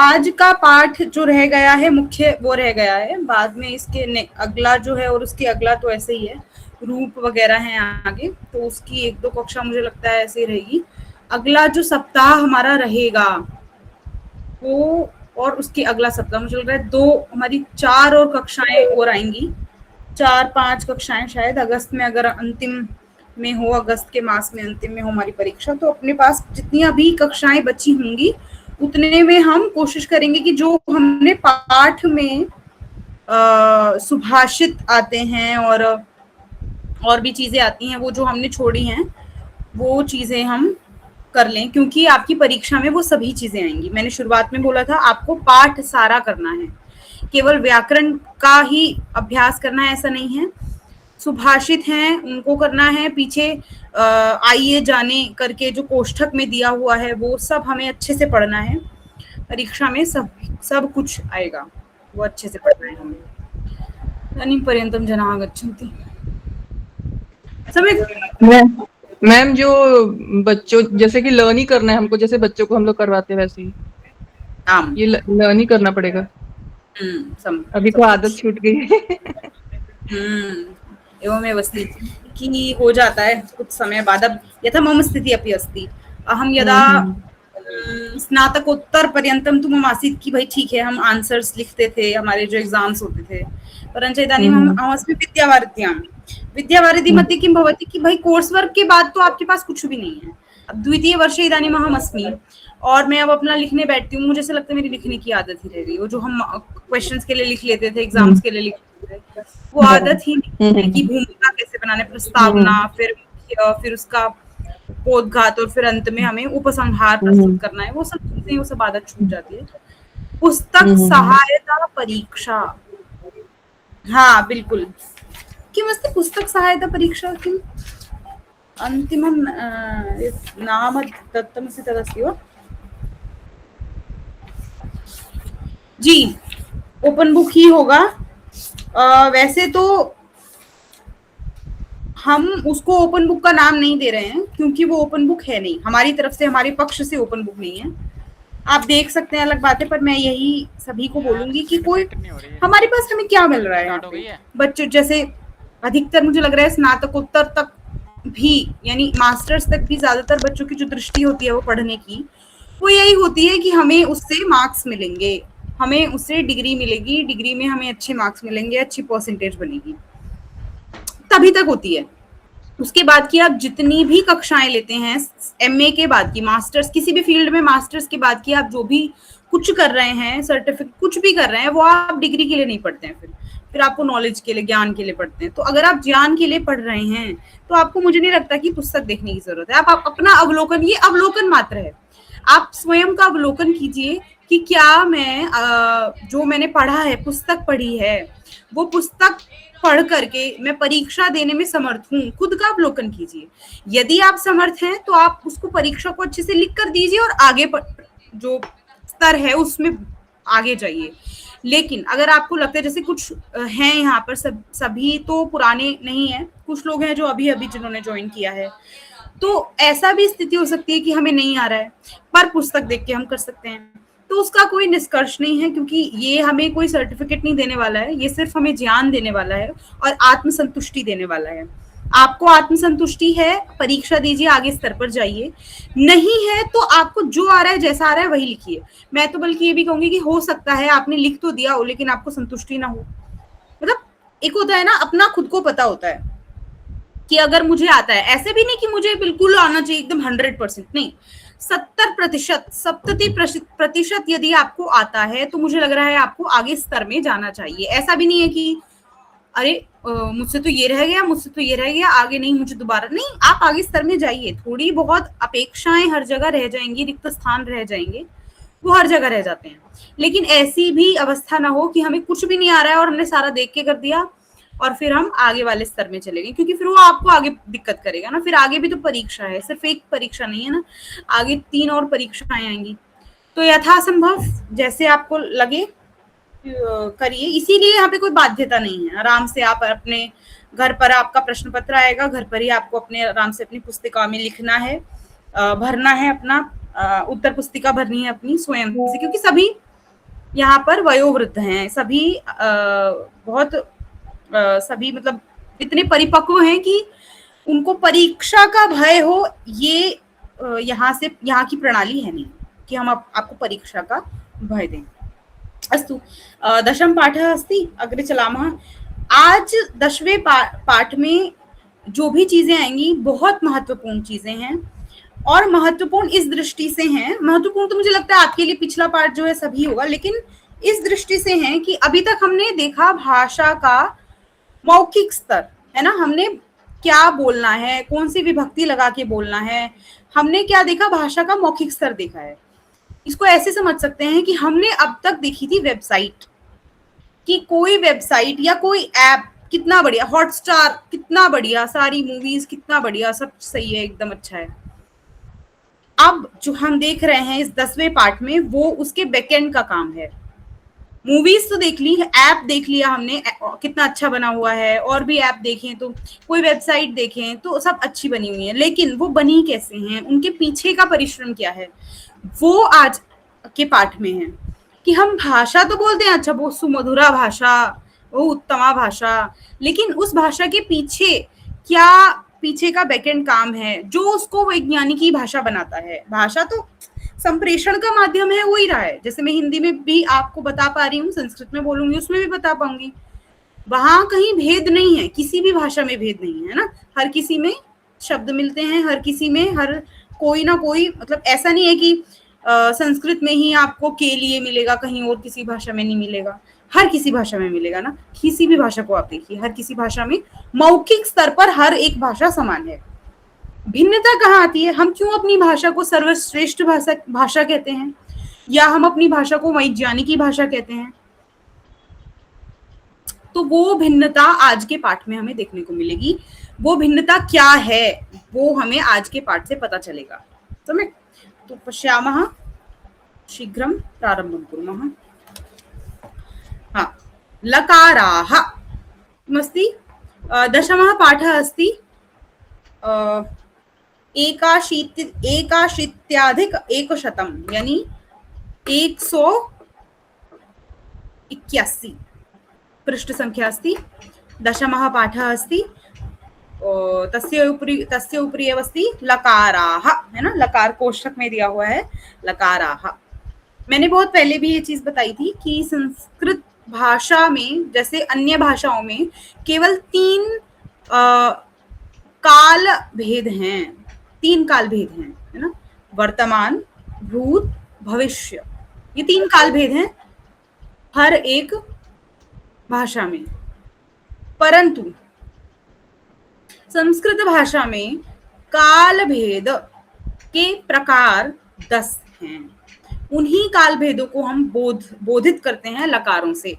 आज का पाठ जो रह गया है मुख्य वो रह गया है, बाद में इसके अगला जो है और उसके अगला तो ऐसे ही है, रूप वगैरह है आगे, तो उसकी 1-2 कक्षा मुझे लगता है ऐसे ही रहेगी। अगला जो सप्ताह हमारा रहेगा वो, और उसके अगला सप्ताह मुझे लग रहा है 2 हमारी 4 और कक्षाएं और आएंगी, 4-5 कक्षाएं शायद अगस्त में, अगर अंतिम में हो, अगस्त के मास में अंतिम में हो हमारी परीक्षा, तो अपने पास जितनी अभी कक्षाएं बची होंगी उतने में हम कोशिश करेंगे कि जो हमने पाठ में सुभाषित आते हैं और भी चीजें आती हैं, वो जो हमने छोड़ी हैं वो चीजें हम कर लें, क्योंकि आपकी परीक्षा में वो सभी चीजें आएंगी। मैंने शुरुआत में बोला था आपको पाठ सारा करना है, केवल व्याकरण का ही अभ्यास करना है ऐसा नहीं है, सुभाषित हैं उनको करना है, पीछे आइए जाने करके जो कोष्ठक में दिया हुआ है वो सब हमें अच्छे से पढ़ना है, परीक्षा में सब कुछ आएगा, वो अच्छे से पढ़ना है हमें। तनिं पर्यन्तं जनाः गच्छन्ति। मैम जो बच्चों जैसे कि लर्न ही करना है हमको, जैसे बच्चों को हम लोग करवाते हैं वैसे ही ये लर्न ही करना पड़ेगा। अभी तो आदत छूट गई है। एवमेव अस्ति कि हो जाता है कुछ समय बाद। अब यथा मम स्थिति अपि अस्ति, अहम यदा स्नातकोत्तर पर्यंतम तो मम आसीत् कि भाई ठीक है हम आंसर्स लिखते थे, हमारे जो एग्जाम्स होते थे, परंच इदानीं हम अस्मि विद्यावारिध्यां। विद्यावारिधि मध्ये किं भवति कि भाई कोर्स वर्क के बाद तो आपके पास कुछ भी नहीं है। अब द्वितीय वर्षे इदानीं अहम अस्मि और मैं अब अपना लिखने बैठती हूँ, मुझे ऐसा लगता है मेरी लिखने की आदत ही रह गई, वो जो हम क्वेश्चंस के लिए लिख लेते थे, एग्जाम्स के लिए लिख लेते थे, वो आदत ही नहीं है कि भूमिका कैसे बनाने, प्रस्तावना, फिर उसका पोदघात और फिर अंत में हमें उपसंहार प्रस्तुत करना है, वो सब चीजें, वो सब आदत छूट जाती है। पुस्तक सहायता परीक्षा, हाँ बिल्कुल, किमस्ति पुस्तक सहायता परीक्षा, किम् अंतिमं नाम दत्तमस्ति तदस्ति वा? जी ओपन बुक ही होगा। वैसे तो हम उसको ओपन बुक का नाम नहीं दे रहे हैं क्योंकि वो ओपन बुक है नहीं, हमारी तरफ से, हमारे पक्ष से ओपन बुक नहीं है, आप देख सकते हैं अलग बात है, पर मैं यही सभी को बोलूंगी कि कोई हमारे पास हमें क्या मिल रहा है यहाँ पे, बच्चों जैसे अधिकतर मुझे लग रहा है स्नातकोत्तर तक भी, यानी मास्टर्स तक भी ज्यादातर बच्चों की जो दृष्टि होती है वो पढ़ने की, वो यही होती है कि हमें उससे मार्क्स मिलेंगे, हमें उससे डिग्री मिलेगी, डिग्री में हमें अच्छे मार्क्स मिलेंगे, अच्छी परसेंटेज बनेगी, तभी तक होती है। उसके बाद की आप जितनी भी कक्षाएं लेते हैं, एमए के बाद की, मास्टर्स किसी भी फील्ड में मास्टर्स के बाद की आप जो भी कुछ कर रहे हैं, सर्टिफिकेट कुछ भी कर रहे हैं, वो आप डिग्री के लिए नहीं पढ़ते हैं, फिर आपको नॉलेज के लिए, ज्ञान के लिए पढ़ते हैं। तो अगर आप ज्ञान के लिए पढ़ रहे हैं तो आपको, मुझे नहीं लगता कि पुस्तक देखने की जरूरत है, आप अपना अवलोकन, ये अवलोकन मात्र है, आप स्वयं का अवलोकन कीजिए कि क्या मैं जो मैंने पढ़ा है, पुस्तक पढ़ी है, वो पुस्तक पढ़ करके मैं परीक्षा देने में समर्थ हूँ, खुद का अवलोकन कीजिए। यदि आप समर्थ हैं तो आप उसको, परीक्षा को अच्छे से लिख कर दीजिए और आगे जो स्तर है उसमें आगे जाइए। लेकिन अगर आपको लगता है, जैसे कुछ हैं यहाँ पर सभी तो पुराने नहीं है, कुछ लोग हैं जो अभी अभी जिन्होंने ज्वाइन किया है, तो ऐसा भी स्थिति हो सकती है कि हमें नहीं आ रहा है पर पुस्तक देख के हम कर सकते हैं, तो उसका कोई निष्कर्ष नहीं है, क्योंकि ये हमें कोई सर्टिफिकेट नहीं देने वाला है, ये सिर्फ हमें ज्ञान देने वाला है और आत्मसंतुष्टि देने वाला है। आपको आत्मसंतुष्टि है, परीक्षा दीजिए, आगे स्तर पर जाइए, नहीं है तो आपको जो आ रहा है, जैसा आ रहा है वही लिखिए। मैं तो बल्कि ये भी कहूंगी कि हो सकता है आपने लिख तो दिया हो लेकिन आपको संतुष्टि ना हो, मतलब एक होता है ना, अपना खुद को पता होता है कि अगर मुझे आता है, ऐसे भी नहीं कि मुझे बिल्कुल आना चाहिए एकदम 100%, नहीं, 70%, 70% यदि आपको आता है तो मुझे लग रहा है आपको आगे स्तर में जाना चाहिए। ऐसा भी नहीं है कि अरे मुझसे तो ये रह गया, मुझसे तो ये रह गया, आगे नहीं, मुझे दोबारा नहीं, आप आगे स्तर में जाइए। थोड़ी बहुत अपेक्षाएं हर जगह रह जाएंगी, रिक्त स्थान रह जाएंगे, वो हर जगह रह जाते हैं, लेकिन ऐसी भी अवस्था ना हो कि हमें कुछ भी नहीं आ रहा है और हमने सारा देख के कर दिया और फिर हम आगे वाले स्तर में चले गए, क्योंकि फिर वो आपको आगे दिक्कत करेगा ना, फिर आगे भी तो परीक्षा है, सिर्फ एक परीक्षा नहीं है ना, आगे 3 और परीक्षाएं आएंगी। तो यथासंभव जैसे आपको लगे करिए, इसीलिए यहाँ पे कोई बाध्यता नहीं है, आराम से आप अपने घर पर, आपका प्रश्न पत्र आएगा, घर पर ही आपको अपने आराम से अपनी पुस्तिका में लिखना है, भरना है, अपना उत्तर पुस्तिका भरनी है अपनी स्वयं से, क्योंकि सभी यहाँ पर वयोवृद्ध हैं सभी, बहुत सभी मतलब इतने परिपक्व हैं कि उनको परीक्षा का भय हो, ये यहाँ की प्रणाली है नहीं कि हम आपको परीक्षा का भय दें। अस्तु, दशम पाठः अस्ति, अग्रे चलामः। आज 10वें पाठ में जो भी चीजें आएंगी बहुत महत्वपूर्ण चीजें हैं, और महत्वपूर्ण इस दृष्टि से हैं, महत्वपूर्ण तो मुझे लगता है आपके लिए पिछला पाठ जो है सभी होगा, लेकिन इस दृष्टि से हैं कि अभी तक हमने देखा भाषा का मौखिक स्तर, है ना, हमने क्या बोलना है, कौन सी विभक्ति लगा के बोलना है, हमने क्या देखा, भाषा का मौखिक स्तर देखा है। इसको ऐसे समझ सकते हैं कि हमने अब तक देखी थी वेबसाइट, कि कोई वेबसाइट या कोई ऐप कितना बढ़िया, हॉटस्टार कितना बढ़िया, सारी मूवीज कितना बढ़िया, सब सही है, एकदम अच्छा है। अब जो हम देख रहे हैं इस 10वें पार्ट में, वो उसके बैकएंड का काम है। मूवीज तो देख ली, ऐप देख लिया हमने, कितना अच्छा बना हुआ है, और भी ऐप देखें तो, कोई वेबसाइट देखें तो सब अच्छी बनी हुई है, लेकिन वो बनी कैसे हैं, उनके पीछे का परिश्रम क्या है, वो आज के पाठ में है। कि हम भाषा तो बोलते हैं, अच्छा वो सुमधुरा भाषा, वो उत्तमा भाषा, लेकिन उस भाषा के पीछे क्या, पीछे का बैकएंड काम है जो उसको वैज्ञानिकी भाषा बनाता है। भाषा तो संप्रेषण का माध्यम है, वो ही रहा है। जैसे मैं हिंदी में भी आपको बता पा रही हूँ, संस्कृत में बोलूंगी उसमें भी बता पाऊंगी, वहां कहीं भेद नहीं है, किसी भी भाषा में भेद नहीं है ना, हर किसी में शब्द मिलते हैं, हर किसी में हर कोई ना कोई, मतलब ऐसा नहीं है कि संस्कृत में ही आपको के लिए मिलेगा, कहीं और किसी भाषा में नहीं मिलेगा, हर किसी भाषा में मिलेगा ना। किसी भी भाषा को आप देखिए, हर किसी भाषा में मौखिक स्तर पर हर एक भाषा समान है। भिन्नता कहाँ आती है, हम क्यों अपनी भाषा को सर्वश्रेष्ठ भाषा कहते हैं, या हम अपनी भाषा को वैज्ञानिकी भाषा कहते हैं, तो वो भिन्नता आज के पाठ में हमें देखने को मिलेगी। वो भिन्नता क्या है वो हमें आज के पाठ से पता चलेगा। समझ? तो पश्यामः, शीघ्रं प्रारम्भं कुर्मः। हाँ, लकाराः अस्ति, दशमः पाठः अस्ति, एकाशीत्याधिक एकशतम, यानी 181 पृष्ठ संख्या अस्ति। दशमः पाठः अस्ति, तस्य उपरि एव अस्ति लकाराः, है ना, लकार कोष्ठक में दिया हुआ है लकाराः। मैंने बहुत पहले भी ये चीज बताई थी कि संस्कृत भाषा में जैसे अन्य भाषाओं में केवल 3 काल भेद हैं, 3 काल भेद हैं, है ना, वर्तमान, भूत, भविष्य, ये 3 काल भेद हैं हर एक भाषा में। परंतु संस्कृत भाषा में काल भेद के प्रकार 10 हैं। उन्हीं काल भेदों को हम बोधित करते हैं लकारों से।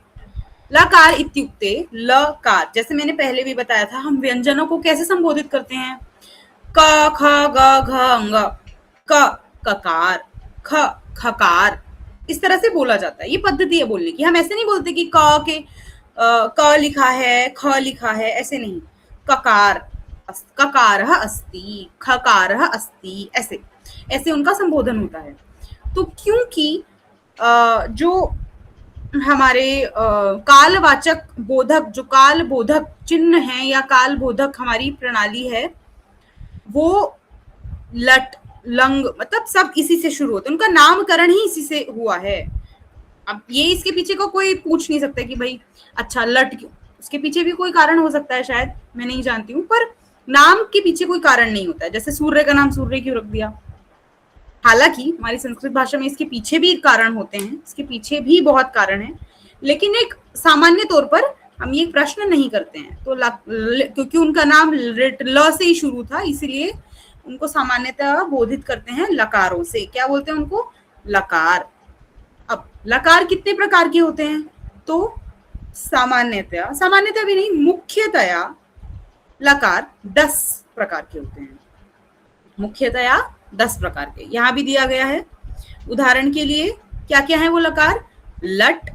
लकार इत्युक्ते लकार, जैसे मैंने पहले भी बताया था, हम व्यंजनों को कैसे संबोधित करते हैं, क ख ग घ अंग, क ककार, ख खकार, इस तरह से बोला जाता है। ये पद्धति है बोलने की। हम ऐसे नहीं बोलते कि क के क लिखा है, ख लिखा है, ऐसे नहीं। ककार, ककारः अस्ति, खकारः अस्ति, ऐसे ऐसे उनका संबोधन होता है। तो क्योंकि जो हमारे कालवाचक बोधक, जो काल बोधक चिन्ह है या काल बोधक हमारी प्रणाली है, वो लट लंग मतलब सब इसी से शुरू होता है, उनका नामकरण ही इसी से हुआ है। अब ये इसके पीछे को कोई पूछ नहीं सकता कि भाई अच्छा लट क्यों, उसके पीछे भी कोई कारण हो सकता है, शायद मैं नहीं जानती हूँ, पर नाम के पीछे कोई कारण नहीं होता है। जैसे सूर्य का नाम सूर्य क्यों रख दिया, हालांकि हमारी संस्कृत भाषा में इसके पीछे भी कारण होते हैं, इसके पीछे भी बहुत कारण है, लेकिन एक सामान्य तौर पर हम ये प्रश्न नहीं करते हैं। तो क्योंकि उनका नाम ल से ही शुरू था, इसलिए उनको सामान्यतः बोधित करते हैं लकारों से। क्या बोलते हैं उनको? लकार। अब लकार कितने प्रकार के होते हैं? तो सामान्यतया भी नहीं, मुख्यतया लकार 10 प्रकार के होते हैं। मुख्यतया 10 प्रकार के, यहाँ भी दिया गया है। उदाहरण के लिए क्या क्या है वो लकार? लट,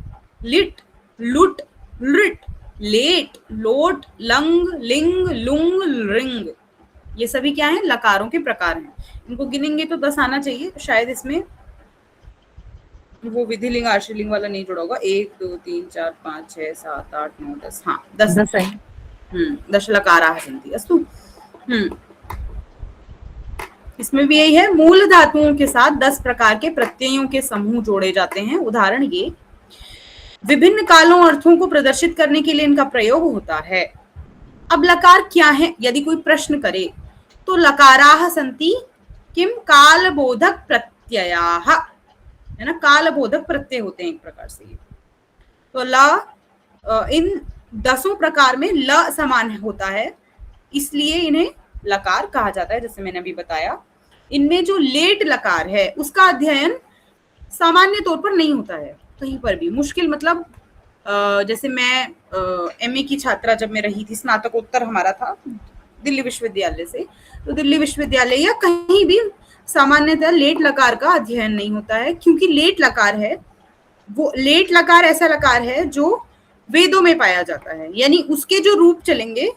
लिट, लुट, लृट, लेट, लोट, लंग, लिंग, लुंग, रिंग, ये सभी क्या है? लकारों के प्रकार हैं। इनको गिनेंगे तो 10 आना चाहिए, तो शायद इसमें वो विधिलिंग आर्षलिंग वाला नहीं जुड़ा होगा। 1 2 3 4 5 6 7 8 9 10, हाँ 10 है। दश लकाराः सन्ति। अस्तु। इसमें भी यही है, मूल धातुओं के साथ 10 प्रकार के प्रत्ययों के समूह जोड़े जाते हैं। उदाहरण ये विभिन्न कालों अर्थों को प्रदर्शित करने के लिए इनका प्रयोग होता है। अब लकार क्या है, यदि कोई प्रश्न करे तो लकाराः सन्ति किम कालबोधक प्रत्ययाः, है ना, कालबोधक प्रत्यय होते हैं एक प्रकार से। तो इन 10 प्रकार में ल समान होता है, इसलिए इन्हें लकार कहा जाता है। जैसे मैंने अभी बताया, इनमें जो लेट लकार है उसका अध्ययन सामान्य तौर पर नहीं होता है, कहीं पर भी मुश्किल, मतलब जैसे मैं एमए की छात्रा जब मैं रही थी, स्नातकोत्तर हमारा था दिल्ली विश्वविद्यालय से, तो दिल्ली विश्वविद्यालय या कहीं भी सामान्यतः लेट लकार का अध्ययन नहीं होता है, क्योंकि लेट लकार है वो, लेट लकार ऐसा लकार है जो वेदों में पाया जाता है, यानी उसके जो रूप चलेंगे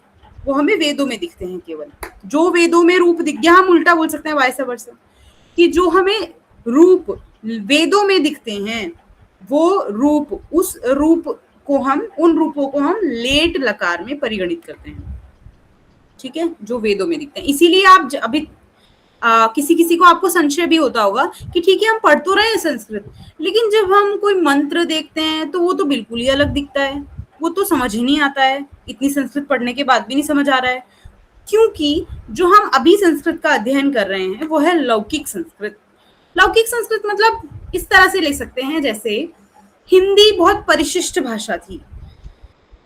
वो हमें वेदों में दिखते हैं। केवल जो वेदों में रूप दिख गया, हम उल्टा बोल सकते हैं वाइस वर्सा, कि जो हमें रूप वेदों में दिखते हैं वो रूप, उस रूप को हम, उन रूपों को हम लेट लकार में परिगणित करते हैं। ठीक है, जो वेदों में दिखते हैं। इसीलिए आप अभी किसी किसी को आपको संशय भी होता होगा कि ठीक है हम पढ़ तो रहे हैं संस्कृत, लेकिन जब हम कोई मंत्र देखते हैं तो वो तो बिल्कुल ही अलग दिखता है, वो तो समझ ही नहीं आता है, इतनी संस्कृत पढ़ने के बाद भी नहीं समझ आ रहा है। क्योंकि जो हम अभी संस्कृत का अध्ययन कर रहे हैं वो है लौकिक संस्कृत। लौकिक संस्कृत मतलब इस तरह से ले सकते हैं, जैसे हिंदी बहुत परिशिष्ट भाषा थी,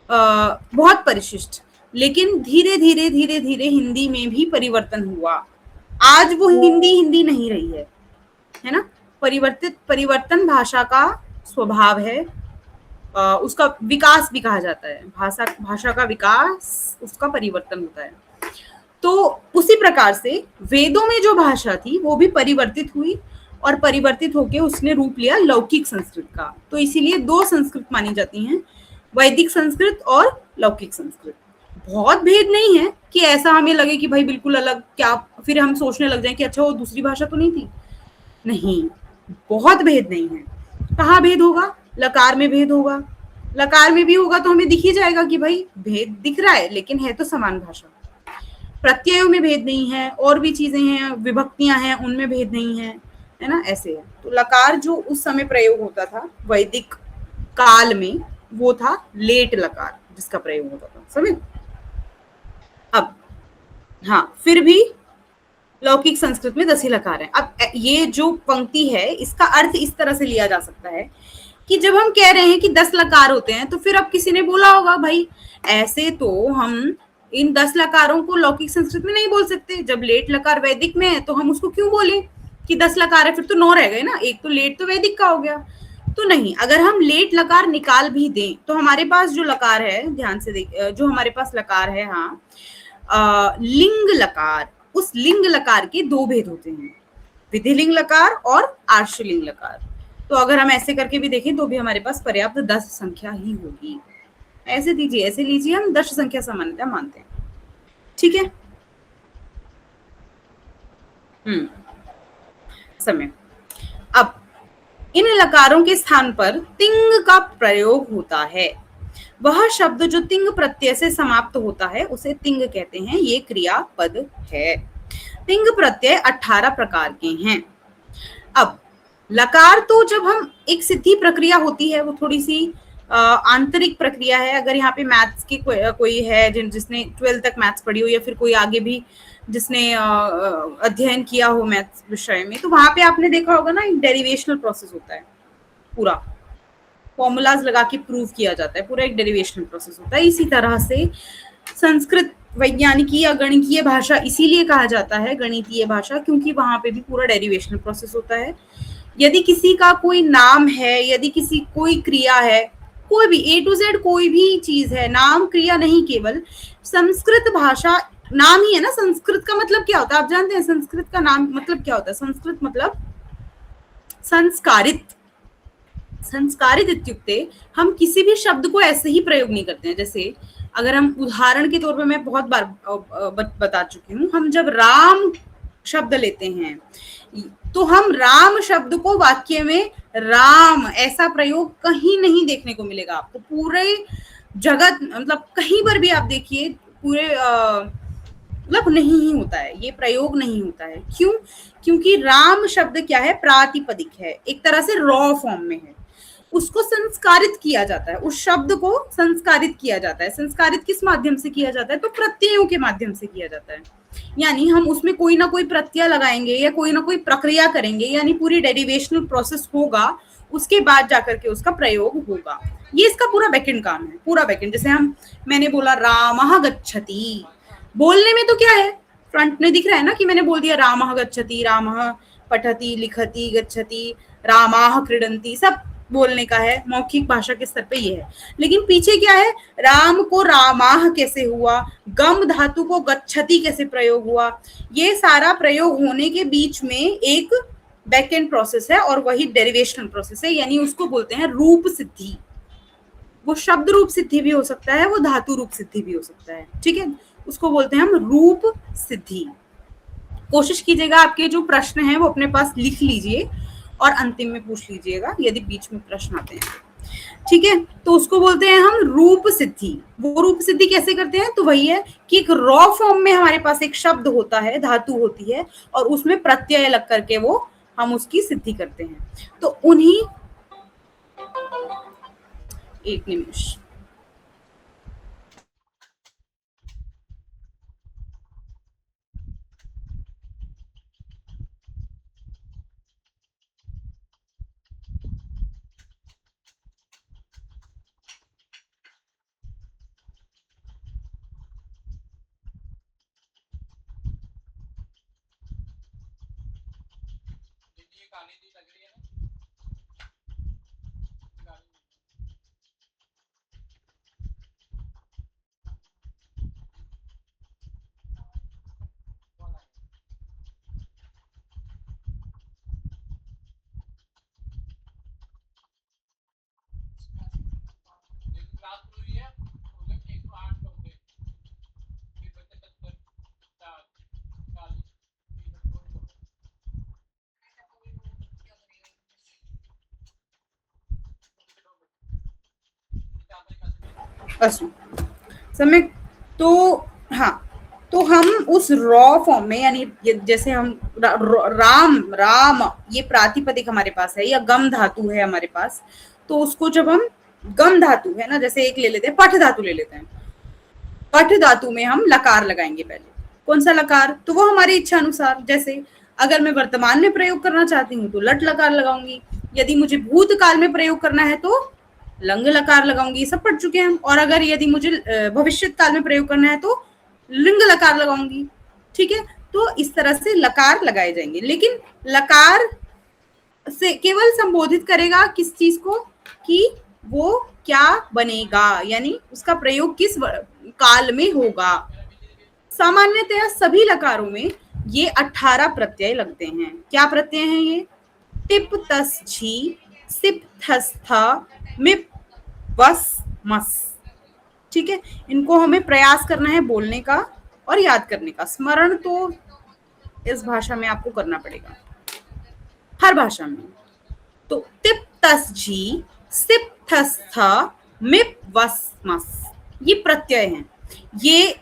बहुत परिशिष्ट, लेकिन धीरे धीरे धीरे धीरे हिंदी में भी परिवर्तन हुआ। आज वो हिंदी नहीं रही है ना, परिवर्तन भाषा का स्वभाव है, उसका विकास भी कहा जाता है, भाषा का विकास, उसका परिवर्तन होता है। तो उसी प्रकार से वेदों में जो भाषा थी वो भी परिवर्तित हुई, और परिवर्तित होकर उसने रूप लिया लौकिक संस्कृत का। तो इसीलिए 2 संस्कृत मानी जाती हैं, वैदिक संस्कृत और लौकिक संस्कृत। बहुत भेद नहीं है कि ऐसा हमें लगे कि भाई बिल्कुल अलग, क्या फिर हम सोचने लग जाएं कि अच्छा वो दूसरी भाषा तो नहीं थी। नहीं, बहुत भेद नहीं है। कहाँ भेद होगा? लकार में भेद होगा। लकार में भी होगा तो हमें दिख ही जाएगा कि भाई भेद दिख रहा है, लेकिन है तो समान भाषा। प्रत्ययों में भेद नहीं है, और भी चीजें हैं, विभक्तियां हैं, उनमें भेद नहीं है, है ना, ऐसे है। तो लकार जो उस समय प्रयोग होता था वैदिक काल में, वो था लेट लकार जिसका प्रयोग होता था, समझ। अब हाँ, फिर भी लौकिक संस्कृत में 10 ही लकार हैं। अब ये जो पंक्ति है इसका अर्थ इस तरह से लिया जा सकता है कि जब हम कह रहे हैं कि 10 लकार होते हैं, तो फिर अब किसी ने बोला होगा भाई ऐसे तो हम इन 10 लकारों को लौकिक संस्कृत में नहीं बोल सकते, जब लेट लकार वैदिक में है तो हम उसको क्यों बोले कि 10 लकार है, फिर तो 9 रह गए ना, एक तो लेट तो वैदिक का हो गया। तो नहीं, अगर हम लेट लकार निकाल भी दें तो हमारे पास जो लकार है, ध्यान से देख, जो हमारे पास लकार है, हाँ, लिंग लकार, उस लिंग लकार के 2 भेद होते हैं, विधिलिंग लकार और आर्षलिंग लकार। तो अगर हम ऐसे करके भी देखें तो भी हमारे पास पर्याप्त 10 संख्या ही होगी। ऐसे दीजिए, ऐसे लीजिए, हम 10 संख्या सामान्यतः मानते हैं। ठीक है। समय। अब इन लकारों के स्थान पर तिंग का प्रयोग होता है। वह शब्द जो तिंग प्रत्यय से समाप्त होता है उसे तिंग कहते हैं। ये क्रियापद है। तिंग प्रत्यय 18 प्रकार के हैं। अब लकार तो जब हम, एक सिद्धि प्रक्रिया होती है, वो थोड़ी सी आंतरिक प्रक्रिया है। अगर यहाँ पे मैथ्स की कोई है जिसने 12th तक मैथ्स पढ़ी हो, या फिर कोई आगे भी जिसने अध्ययन किया हो मैथ्स विषय में, तो वहां पे आपने देखा होगा ना, एक डेरिवेशनल प्रोसेस होता है, पूरा फॉर्मूलाज लगा के प्रूव किया जाता है, पूरा एक डेरिवेशनल प्रोसेस होता है। इसी तरह से संस्कृत वैज्ञानिकी या गणितीय भाषा इसीलिए कहा जाता है गणितीय भाषा, क्योंकि वहां पे भी पूरा डेरिवेशनल प्रोसेस होता है। यदि किसी का कोई नाम है, यदि किसी कोई क्रिया है, कोई भी A to Z कोई भी चीज है, नाम क्रिया नहीं, केवल संस्कृत भाषा नाम ही है ना। संस्कृत का मतलब क्या होता है आप जानते हैं? संस्कृत का नाम मतलब क्या होता है? संस्कृत मतलब संस्कारित। संस्कारित इत्युक्ते हम किसी भी शब्द को ऐसे ही प्रयोग नहीं करते हैं। जैसे अगर हम उदाहरण के तौर पर, मैं बहुत बार बता चुकी हूँ, हम जब राम शब्द लेते हैं तो हम राम शब्द को वाक्य में राम ऐसा प्रयोग कहीं नहीं देखने को मिलेगा आपको, पूरे जगत मतलब कहीं पर भी आप देखिए पूरे मतलब नहीं ही होता है, ये प्रयोग नहीं होता है। क्यों? क्योंकि राम शब्द क्या है, प्रातिपदिक है, एक तरह से रॉ फॉर्म में है, उसको संस्कारित किया जाता है, उस शब्द को संस्कारित किया जाता है। संस्कारित किस माध्यम से किया जाता है? तो प्रत्ययों के माध्यम से किया जाता है, यानी हम उसमें कोई ना कोई प्रत्यय लगाएंगे या कोई ना कोई प्रक्रिया करेंगे, यानी पूरी डेरिवेशनल प्रोसेस होगा, उसके बाद जाकर के उसका प्रयोग होगा। ये इसका पूरा बैकएंड काम है, पूरा बैकएंड। जैसे मैंने बोला रामः गच्छति, बोलने में तो क्या है, फ्रंट में दिख रहा है ना कि मैंने बोल दिया रामः गच्छति, रामः पठति लिखति गच्छति, रामाः क्रीडन्ति, सब बोलने का है, मौखिक भाषा के स्तर पे ये है। लेकिन पीछे क्या है, राम को रामाह कैसे हुआ, गम धातु को गच्छति कैसे प्रयोग हुआ, ये सारा प्रयोग होने के बीच में एक बैक एंड प्रोसेस है, और वही डेरिवेशनल प्रोसेस है, यानी उसको बोलते हैं रूप सिद्धि। वो शब्द रूप सिद्धि भी हो सकता है, वो धातु रूप सिद्धि भी हो सकता है, ठीक है, उसको बोलते हैं हम रूप सिद्धि। कोशिश कीजिएगा आपके जो प्रश्न हैं वो अपने पास लिख लीजिए और अंतिम में पूछ लीजिएगा यदि बीच में प्रश्न आते हैं, ठीक है। तो उसको बोलते हैं हम रूप सिद्धि। वो रूप सिद्धि कैसे करते हैं? तो वही है कि एक रॉ फॉर्म में हमारे पास एक शब्द होता है, धातु होती है, और उसमें प्रत्यय लग करके वो हम उसकी सिद्धि करते हैं। तो उन्हीं, एक निमिष, समय। तो हाँ, तो हम उस रॉ फॉर्म में, यानी जैसे हम राम, राम ये प्रातिपदिक हमारे पास है या गम धातु है हमारे पास, तो उसको जब हम, गम धातु है ना, जैसे एक ले लेते हैं, पठ धातु ले लेते हैं, पठ धातु में हम लकार लगाएंगे पहले। कौन सा लकार? तो वो हमारी इच्छा अनुसार, जैसे अगर मैं वर्तमान में प्रयोग करना चाहती हूँ तो लट लकार लगाऊंगी, यदि मुझे भूतकाल में प्रयोग करना है तो लंग लकार लगाऊंगी, सब पढ़ चुके हैं हम। और अगर यदि मुझे भविष्य काल में प्रयोग करना है तो लिंग लकार लगाऊंगी, ठीक है। तो इस तरह से लकार लगाए जाएंगे, लेकिन लकार से केवल संबोधित करेगा किस चीज को, कि वो क्या बनेगा, यानी उसका प्रयोग किस काल में होगा। सामान्यतया सभी लकारों में ये 18 प्रत्यय लगते हैं। क्या प्रत्यय हैं ये? टिप तस छी, सिप थस था, मिप वस मस, ठीक है। इनको हमें प्रयास करना है बोलने का और याद करने का। स्मरण तो इस भाषा में आपको करना पड़ेगा, हर भाषा में। तो टिप तस जी, सिप थस था, मिप वस मस, ये प्रत्यय हैं। ये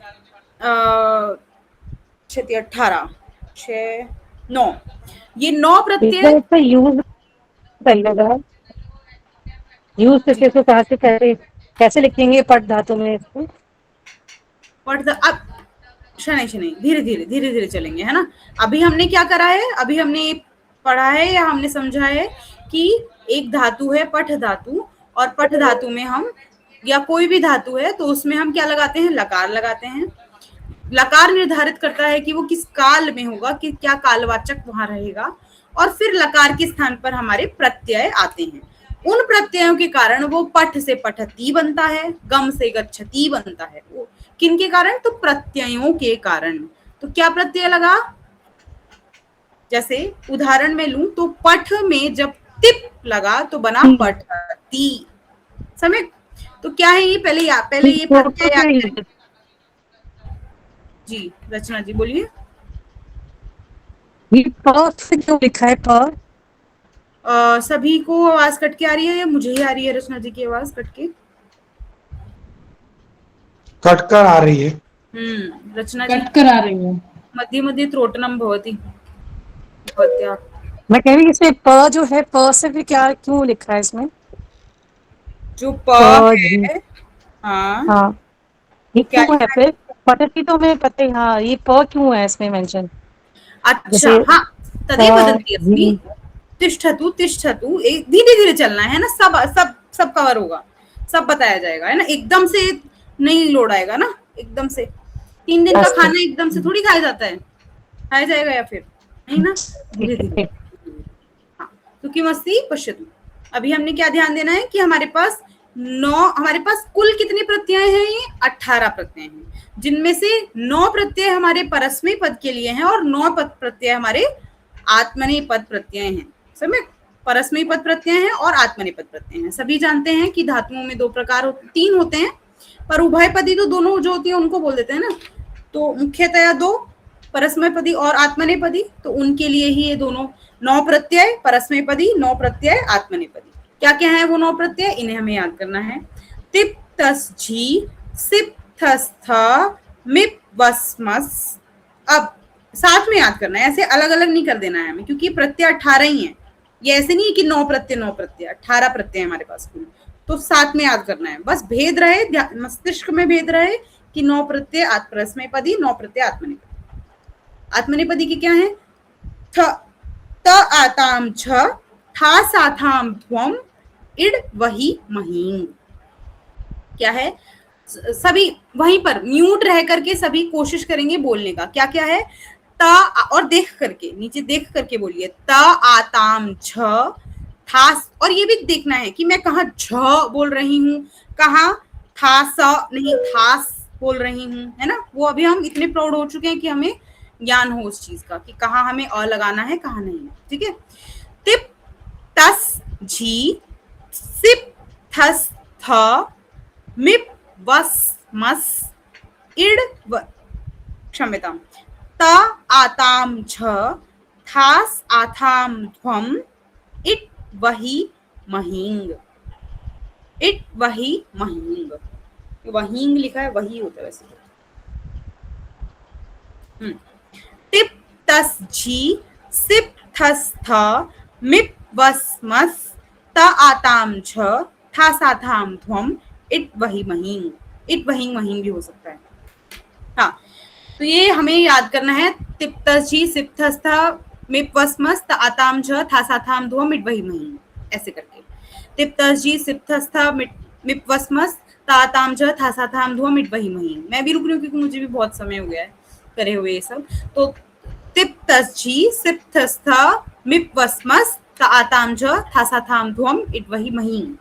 18 6 9, ये 9 प्रत्यय यूज करके इसको कहाँ से कैसे लिखेंगे पट धातु में इसको? पट अब शनै धीरे धीरे चलेंगे, है ना। अभी हमने क्या करा है, अभी हमने पढ़ा है या हमने समझा है कि एक धातु है पठ धातु, और पठ धातु में हम, या कोई भी धातु है तो उसमें हम क्या लगाते हैं, लकार लगाते हैं। लकार निर्धारित करता है कि वो किस काल में होगा, कि क्या कालवाचक वहां रहेगा, और फिर लकार के स्थान पर हमारे प्रत्यय आते हैं। उन प्रत्ययों के कारण वो पठ से पठती बनता है, गम से गच्छति बनता है। वो किन के कारण? तो प्रत्ययों के कारण। तो क्या प्रत्यय लगा, जैसे उदाहरण में लूं तो पठ में जब तिप लगा तो बना पठती, समझ। तो क्या है ये, पहले ये प्रत्यय। जी रचना जी बोलिए। क्यों लिखा है? सभी को आवाज कट के आ रही है या मुझे ही आ रही है रचना जी की आवाज कट के? कट कर आ रही है। रचना जी कट कर आ रही है। मध्य मध्य त्रोटनम भवति। मैं कह रही इसमें प जो है, प से भी क्या क्यों लिखा है इसमें? जो प है, हाँ ये क्या क्यों है फिर? पठती तो मैं पता ही, हाँ ये प क्यों है इसमें मेंशन? अच्छा, हाँ तदेव वदन्ति अस्मि तिष्ठतु तिष्ठतु, धीरे धीरे चलना है ना, सब सब सब कवर होगा, सब बताया जाएगा, है ना, एकदम से नहीं लोड आएगा ना, एकदम से 3 दिन का खाना एकदम से थोड़ी खाया जाता है, खाया जाएगा या फिर नहीं ना, धीरे धीरे। हाँ, तो किमस्ति पश्यतु। अभी हमने क्या ध्यान देना है कि हमारे पास कुल कितने प्रत्यय हैं? ये 18 प्रत्यय हैं, जिनमें से 9 प्रत्यय हमारे परस्मै पद के लिए हैं और 9 प्रत्यय हमारे आत्मनेपद प्रत्यय हैं। समझ, परस्मै पद प्रत्यय हैं और आत्मनेपद प्रत्यय हैं। सभी जानते हैं कि धातुओं में 2 प्रकार 3 होते हैं, पर उभयपदी तो दोनों जो होती है उनको बोल देते हैं ना, तो मुख्यतया 2 परस्मैपदी और आत्मनेपदी, तो उनके लिए ही ये दोनों 9 प्रत्यय परस्मैपदी, 9 प्रत्यय आत्मनेपदी। क्या क्या है वो 9 प्रत्यय? इन्हें हमें याद करना है। तिप तस झी सिप थस थ मिप वस मस। अब साथ में याद करना है, ऐसे अलग अलग नहीं कर देना है हमें, क्योंकि प्रत्यय 18 ही है, ये ऐसे नहीं है कि 9 प्रत्यय 9 प्रत्यय, 18 प्रत्यय हमारे पास कुल, तो साथ में याद करना है, बस भेद रहे, मस्तिष्क में भेद रहे कि 9 प्रत्यय परस्मैपदी, 9 प्रत्यय आत्मनेपदी। आत्मनेपदी के क्या है? त आताम छ, था साथाम ध्वम, इड वही महीन। क्या है? सभी वहीं पर म्यूट रह करके सभी कोशिश करेंगे बोलने का। क्या क्या है? ता, और देख करके, नीचे देख करके बोलिए, ता आताम छ, था, और ये भी देखना है कि मैं कहाँ झ बोल रही हूँ, कहाँ था स नहीं थास बोल रही हूँ, है ना। वो अभी हम इतने प्राउड हो चुके हैं कि हमें ज्ञान हो उस चीज का कि कहाँ हमें अ लगाना है, कहाँ नहीं। ठीक है। तिप तस झी सिप थस थ मिप वस मस इड क्षम्यताम, त आताम छ, थास आथाम ध्वम, इट वही महींग। इट वही महींग, वहींग लिखा है, वही होता है वैसे। टिप तस झी सिप थस थ मिप वस मस त आताम छ, था साथाम ध्वम, इट वही महींग। इट वही महींग भी हो सकता है। हाँ, तो ये हमें याद करना है। तिप तस झी सिप थस थ मिप वस मस त आताम छ, था साथाम ध्वम, इट वही महींग, ऐसे करके। तिप तस झी सिप थस थ मिप वस मस त आताम छ, था साथाम ध्वम, इट वही महींग। मैं भी रुक रही हूँ क्योंकि मुझे भी बहुत समय हो गया है करे हुए ये सब। तो तिप तस झी सिप थस थ मिप वस मस त आताम छ, था साथाम ध्वम, इट वही महींग।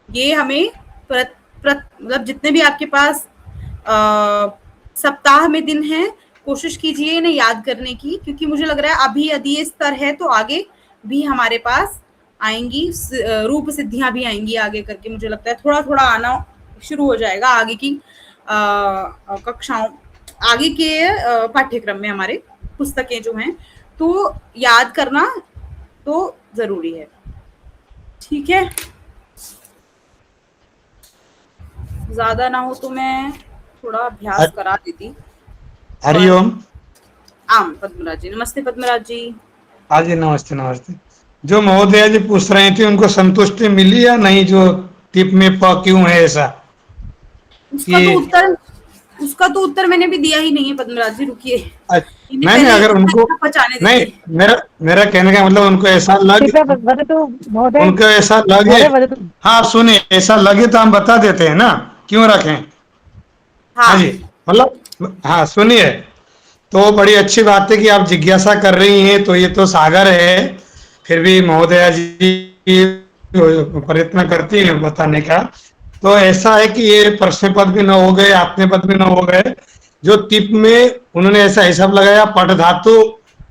ये हमें मतलब जितने भी आपके पास सप्ताह में दिन है, कोशिश कीजिए इन्हें याद करने की, क्योंकि मुझे लग रहा है अभी यदि ये स्तर है तो आगे भी हमारे पास आएंगी, रूप सिद्धियां भी आएंगी आगे करके। मुझे लगता है थोड़ा थोड़ा आना शुरू हो जाएगा आगे की कक्षाओं, आगे के पाठ्यक्रम में हमारे पुस्तकें जो हैं, तो याद करना तो जरूरी है। ठीक है, ज्यादा ना हो तो मैं थोड़ा अभ्यास करा देती। हरिओम। आम पद्मराज जी, नमस्ते पद्मराज जी। हाँ जी, नमस्ते नमस्ते। जो महोदया जी पूछ रहे थे उनको संतुष्टि मिली या नहीं, जो टिप में प क्यों है ऐसा? उसका तो उत्तर मैंने भी दिया ही नहीं है पद्मराज जी, रुकिए। नहीं, अगर उनको नहीं, मेरा कहने का मतलब उनको ऐसा लगे, उनको ऐसा लगे, हाँ सुनिए, ऐसा लगे तो हम बता देते हैं ना, क्यों रखें। हाँ जी, मतलब हाँ सुनिए, तो बड़ी अच्छी बात है कि आप जिज्ञासा कर रही हैं, तो ये तो सागर है, फिर भी महोदया जी प्रयत्न करती है बताने का। तो ऐसा है कि ये प्रश्न पद भी न हो गए, आत्म पद भी न हो गए। जो टिप में उन्होंने ऐसा हिसाब लगाया, पठ धातु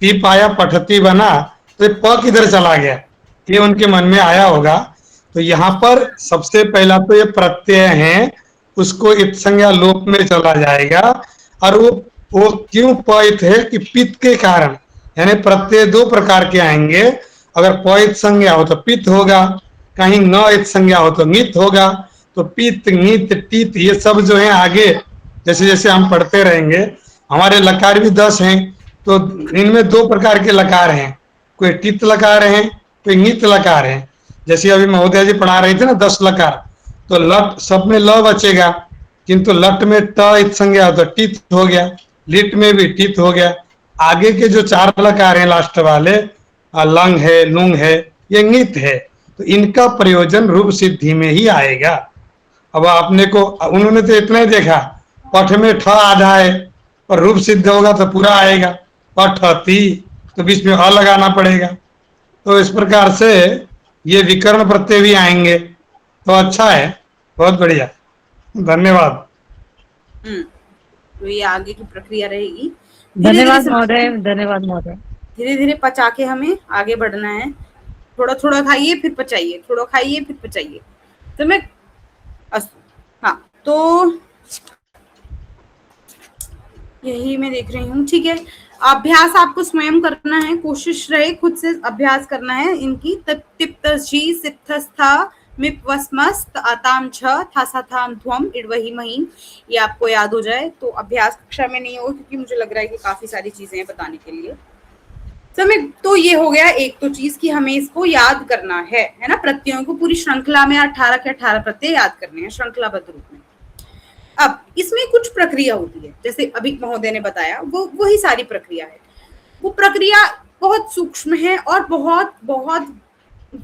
टिप आया, पठती बना, तो प किधर चला गया, ये उनके मन में आया होगा। तो यहाँ पर सबसे पहला तो ये प्रत्यय है, उसको इत संज्ञा लोप में चला जाएगा। और वो क्यों प इत है कि पित्त के कारण, यानी प्रत्यय 2 प्रकार के आएंगे, अगर प इत संज्ञा हो तो पित्त होगा, कहीं न इत संज्ञा हो तो नित होगा। तो पित्त, नित, टित ये सब जो है आगे जैसे जैसे हम पढ़ते रहेंगे। हमारे लकार भी 10 हैं, तो इनमें 2 प्रकार के लकार हैं, कोई टित लकार है, कोई नित लकार है। जैसे अभी महोदय जी पढ़ा रही थी ना 10 लकार, तो लट सब में ल बचेगा, किंतु लट में ट इत संज्ञा हो तो टित हो गया, लिट में भी टित हो गया। आगे के जो 4 लकार हैं लास्ट वाले, लंग है, लुंग है, ये नित है, तो इनका प्रयोजन रूप सिद्धि में ही आएगा। अब आपने को उन्होंने तो इतना ही देखा, पठ में ठ आधा है और रूप सिद्ध होगा तो पूरा आएगा, पठती, तो बीच में अ लगाना पड़ेगा। तो इस प्रकार से ये विकर्ण प्रत्यय भी आएंगे, तो अच्छा है, बहुत बढ़िया, धन्यवाद। तो ये आगे की प्रक्रिया रहेगी। धन्यवाद महोदय, धन्यवाद महोदय। धीरे धीरे पचा के हमें आगे बढ़ना है। थोड़ा थोड़ा खाइए फिर पचाइए, थोड़ा खाइए फिर पचाइए। तो मैं हाँ, तो यही मैं देख रही हूँ। ठीक है, अभ्यास आपको स्वयं करना है, कोशिश रहे खुद से अभ्यास करना है इनकी। तिप्तशी सित्थस्था मिपवस्मस्त आताम छ थासाथाम ध्वम इडवही महीन, ये आपको याद हो जाए। तो अभ्यास कक्षा में नहीं होगा क्योंकि मुझे लग रहा है कि काफी सारी चीजें हैं बताने के लिए। समय तो ये हो गया एक तो चीज कि हमें इसको याद करना है ना, प्रत्ययों को पूरी श्रृंखला में 18 के 18 प्रत्यय याद करने हैं श्रृंखलाबद्ध रूप में। अब इसमें कुछ प्रक्रिया होती है, जैसे अभी महोदय ने बताया, वो वही सारी प्रक्रिया है। वो प्रक्रिया बहुत सूक्ष्म है और बहुत बहुत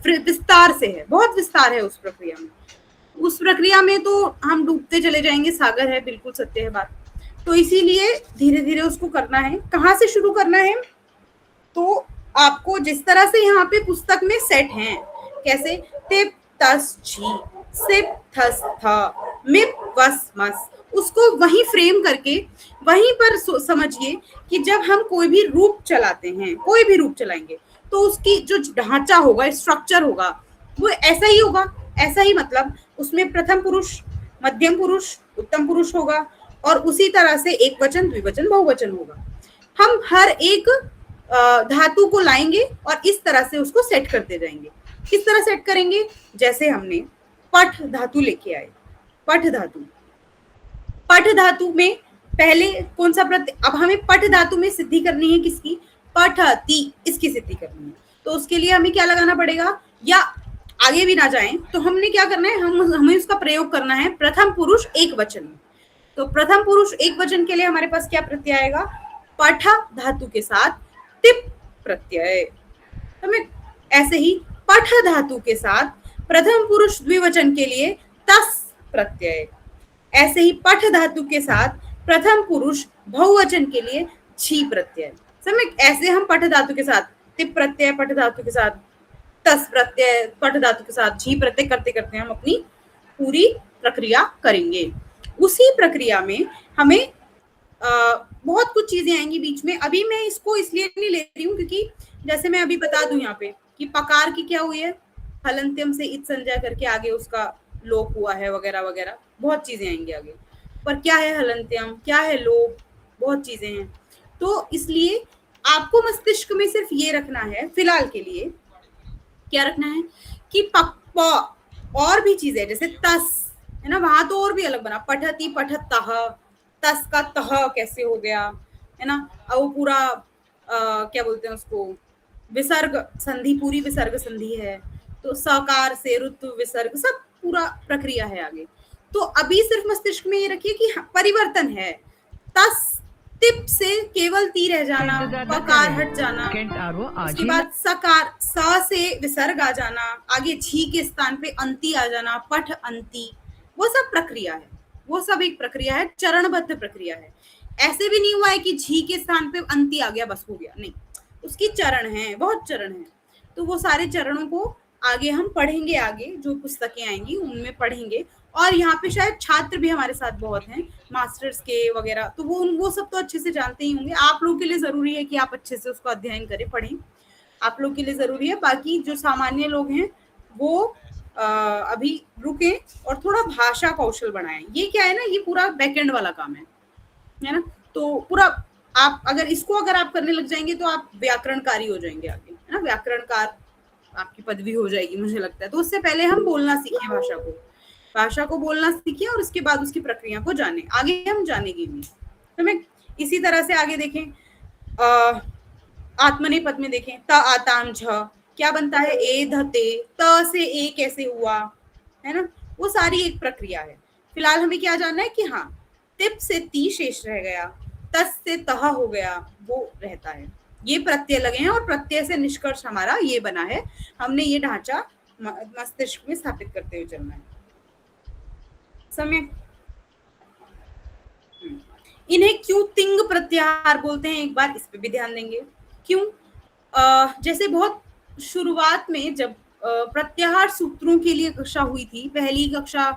विस्तार से है, बहुत विस्तार है उस प्रक्रिया में। उस प्रक्रिया में तो हम डूबते चले जाएंगे, सागर है, बिल्कुल सत्य है बात। तो इसीलिए धीरे धीरे उसको करना है। कहाँ से शुरू करना है? तो आपको जिस तरह से यहाँ पे पुस्तक में सेट हैं, कैसे तिप तस छी सिप थस थ मिप वस मस, उसको वहीं फ्रेम करके वहीं पर समझिए कि जब हम कोई भी रूप चलाते हैं, कोई भी रूप चलाएंगे, तो उसकी जो ढांचा होगा, स्ट्रक्चर होगा, वो ऐसा ही होगा। ऐसा ही मतलब उसमें प्रथम पुरुष, मध्यम पुरुष, उत्तम पुरुष होगा और उसी तरह से एक वचन, द्विवचन, बहुवचन होगा। हम हर एक धातु को लाएंगे और इस तरह से उसको सेट करते जाएंगे। किस तरह सेट करेंगे? जैसे हमने पठ धातु लेके आए, पठ धातु, पठ धातु में पहले कौन सा प्रत्यय, अब हमें पठ धातु में सिद्धि करनी है किसकी? पठती, इसकी सिद्धि करनी है। तो उसके लिए हमें क्या लगाना पड़ेगा, या आगे भी ना जाएं तो हमने क्या करना है, हमें उसका प्रयोग करना है प्रथम पुरुष एक वचन में। तो प्रथम पुरुष एक वचन के लिए हमारे पास क्या प्रत्यय आएगा? पठ धातु के साथ तिप प्रत्यय। तो मैं ऐसे ही पठ धातु के साथ प्रथम पुरुष द्विवचन के लिए तस प्रत्यय, ऐसे ही पठ धातु के साथ प्रथम पुरुष बहुवचन के लिए छी प्रत्यय। समझ, ऐसे हम पठ धातु के साथ तिप प्रत्यय, पठ धातु के साथ तस प्रत्यय, पठ धातु के साथ छी प्रत्यय करते करते हम अपनी पूरी प्रक्रिया करेंगे। उसी प्रक्रिया में हमें बहुत कुछ चीजें आएंगी बीच में। अभी मैं इसको इसलिए नहीं ले रही हूँ क्योंकि जैसे मैं अभी बता दूं यहाँ पे कि पकार की क्या हुई है, हलंत्यम से इत संज्ञा करके आगे उसका लोप हुआ है वगैरह वगैरह, बहुत चीजें आएंगी आगे। पर क्या है हलंत्यम, क्या है लोप, बहुत चीजें हैं। तो इसलिए आपको मस्तिष्क में सिर्फ ये रखना है फिलहाल के लिए, क्या रखना है कि और भी चीजें जैसे तस है ना, वहां तो और भी अलग बना, पठती पठतः, तस का तह कैसे हो गया है ना, अब वो पूरा क्या बोलते हैं उसको, विसर्ग संधि, पूरी विसर्ग संधि है। तो सकार से ऋतु विसर्ग सब पूरा प्रक्रिया है आगे। तो अभी सिर्फ मस्तिष्क में ये रखिए कि परिवर्तन है, तस तिप से केवल ती रह जाना, पकार हट जाना, उसके बाद सकार स से विसर्ग आ जाना, आगे छी के स्थान पे अंती आ जाना, पठ अंती, वो सब प्रक्रिया है, वो सब एक प्रक्रिया है, चरणबद्ध प्रक्रिया है। ऐसे भी नहीं हुआ है कि झी के स्थान पे अंती आ गया बस हो गया, नहीं, उसकी चरण है, बहुत चरण है। तो वो सारे चरणों को आगे हम पढ़ेंगे, आगे जो पुस्तकें आएंगी उनमें पढ़ेंगे। और यहाँ पे शायद छात्र भी हमारे साथ बहुत हैं, मास्टर्स के वगैरह, तो वो सब तो अच्छे से जानते ही होंगे। आप लोगों के लिए जरूरी है कि आप अच्छे से उसको अध्ययन करें, पढ़ें, आप लोग के लिए जरूरी है। बाकी जो सामान्य लोग हैं वो अभी रुके और थोड़ा भाषा कौशल बढ़ाएं। ये क्या है ना, ये पूरा बैकएंड वाला काम है ना। तो पूरा आप अगर आप करने लग जाएंगे तो आप व्याकरणकारी हो जाएंगे आगे, है ना, व्याकरणकार आपकी पदवी हो जाएगी मुझे लगता है। तो उससे पहले हम बोलना सीखें, भाषा को बोलना सीखें और उसके बाद उसकी प्रक्रिया को जाने, आगे हम जानेंगे भी। तो मैं इसी तरह से आगे देखें, आत्मनेपद में देखें, त आताम झ क्या बनता है, ए धते, त से ए कैसे हुआ, है ना, वो सारी एक प्रक्रिया है। फिलहाल हमें क्या जानना है कि हाँ, तिप से ती शेष रह गया, तस से तह हो गया, वो रहता है। ये प्रत्यय लगे हैं और प्रत्यय से निष्कर्ष हमारा ये बना है। हमने ये ढांचा मस्तिष्क में स्थापित करते हुए चलना है। समय इन्हें क्यों तिंग प्रत्याहार बोलते हैं, एक बार इस पे भी ध्यान देंगे। क्यों? जैसे बहुत शुरुआत में जब प्रत्याहार सूत्रों के लिए कक्षा हुई थी, पहली कक्षा,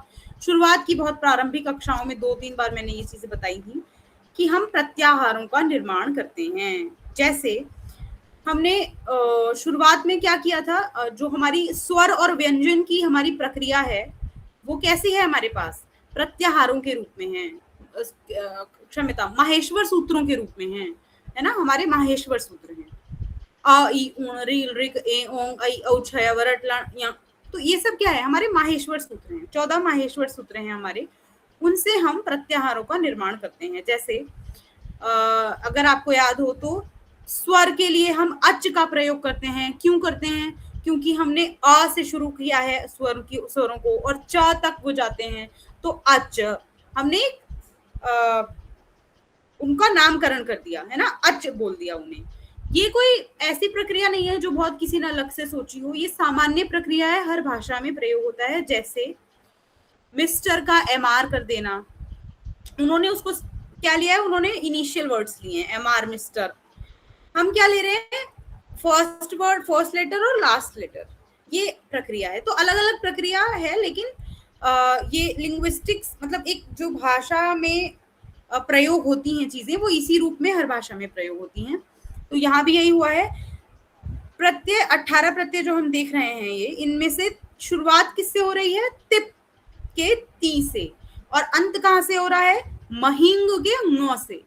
शुरुआत की बहुत प्रारंभिक कक्षाओं में 2-3 बार मैंने ये चीजें बताई थी कि हम प्रत्याहारों का निर्माण करते हैं। जैसे हमने शुरुआत में क्या किया था, जो हमारी स्वर और व्यंजन की हमारी प्रक्रिया है वो कैसी है, हमारे पास प्रत्याहारों के रूप में है, क्षम्यता माहेश्वर सूत्रों के रूप में है ना, हमारे माहेश्वर सूत्र हैं, अ ई उण रील ऋग ए ओंग ऐ औ छय वरट लं। तो ये सब क्या है, हमारे माहेश्वर सूत्र हैं, 14 माहेश्वर सूत्र हैं हमारे, उनसे हम प्रत्याहारों का निर्माण करते हैं। जैसे अगर आपको याद हो तो स्वर के लिए हम अच का प्रयोग करते हैं। क्यों करते हैं? क्योंकि हमने अ से शुरू किया है स्वरों को और च तक वो जाते हैं, तो अच हमने उनका नामकरण कर दिया है ना, अच बोल दिया उन्हें। ये कोई ऐसी प्रक्रिया नहीं है जो बहुत किसी ने अलग से सोची हो, ये सामान्य प्रक्रिया है, हर भाषा में प्रयोग होता है। जैसे मिस्टर का एमआर कर देना, उन्होंने उसको क्या लिया है, उन्होंने इनिशियल वर्ड्स लिए हैं, एमआर मिस्टर। हम क्या ले रहे हैं, फर्स्ट वर्ड, फर्स्ट लेटर और लास्ट लेटर, ये प्रक्रिया है। तो अलग अलग प्रक्रिया है, लेकिन ये लिंग्विस्टिक्स मतलब एक जो भाषा में प्रयोग होती हैं चीजें, वो इसी रूप में हर भाषा में प्रयोग होती हैं। तो यहाँ भी यही हुआ है। प्रत्यय 18 प्रत्यय जो हम देख रहे हैं, ये इनमें से शुरुआत किससे हो रही है, तिप के ती से, और अंत कहाँ से हो रहा है, महिंग के ङ से।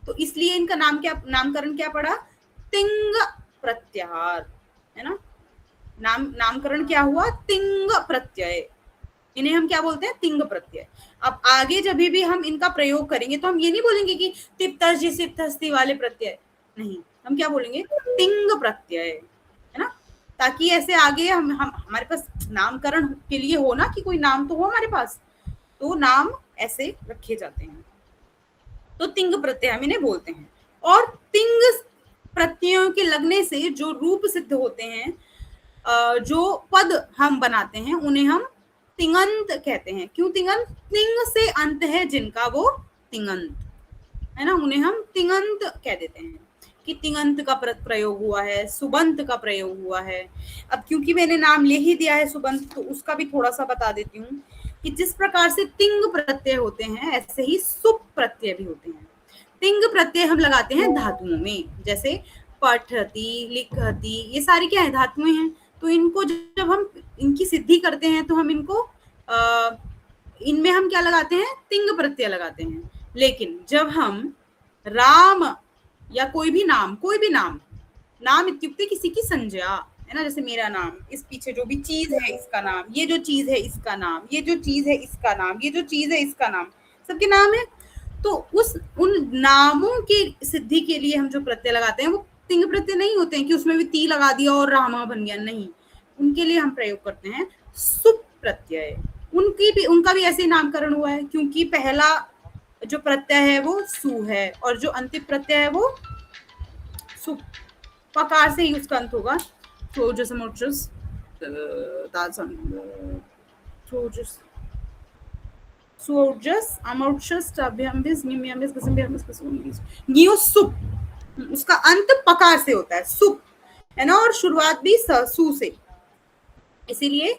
तो इसलिए इनका नामकरण क्या पड़ा, तिंग प्रत्याहार, है ना, नामकरण क्या हुआ, तिंग प्रत्यय। इन्हें हम क्या बोलते हैं, तिंग प्रत्यय। अब आगे जब भी हम इनका प्रयोग करेंगे तो हम ये नहीं बोलेंगे कि तिप तर्जी सिप तस्ती वाले प्रत्यय, नहीं, हम क्या बोलेंगे, तिंग प्रत्यय, है ना, ताकि ऐसे आगे हम हमारे पास नामकरण के लिए हो ना, कि कोई नाम तो हो हमारे पास, तो नाम ऐसे रखे जाते हैं। तो तिंग प्रत्यय हम इन्हें बोलते हैं। और तिंग प्रत्ययों के लगने से जो रूप सिद्ध होते हैं, जो पद हम बनाते हैं, उन्हें हम तिंगंत कहते हैं। क्यों तिंगंत? तिंग से अंत है जिनका, वो तिंगंत, है ना, उन्हें हम तिंगंत कह देते हैं कि तिंगंत का प्रयोग हुआ है, सुबंत का प्रयोग हुआ है। अब क्योंकि मैंने नाम ले ही दिया है सुबंत, तो उसका भी थोड़ा सा बता देती हूँ कि जिस प्रकार से तिंग प्रत्यय होते हैं, ऐसे ही सुप प्रत्यय भी होते हैं। तिंग प्रत्यय हम लगाते हैं धातुओं में, जैसे पठती, लिखती, ये सारी क्या है, धातुएं हैं। तो इनको जब हम इनकी सिद्धि करते हैं तो हम इनको इनमें हम क्या लगाते हैं, तिंग प्रत्यय लगाते हैं। लेकिन जब हम राम या कोई भी नाम इत्युक्ते किसी की संज्ञा, है ना, जैसे मेरा नाम, इस पीछे जो भी चीज है इसका नाम, ये जो चीज है इसका नाम, ये जो चीज है इसका नाम, ये जो चीज है इसका नाम, सबके नाम है। तो उन नामों की सिद्धि के लिए हम जो प्रत्यय लगाते हैं वो तिंग प्रत्यय नहीं होते हैं कि उसमें भी ती लगा दिया और रामा बन गया, नहीं, उनके लिए हम प्रयोग करते हैं सुप प्रत्यय। उनका भी ऐसे नामकरण हुआ है क्योंकि पहला जो प्रत्यय है वो सु है और जो अंतिम प्रत्यय है वो सु, पकार से ही उसका अंत होगा। उसका अंत पकार से होता है, सुप, है ना, और शुरुआत भी सु से, इसीलिए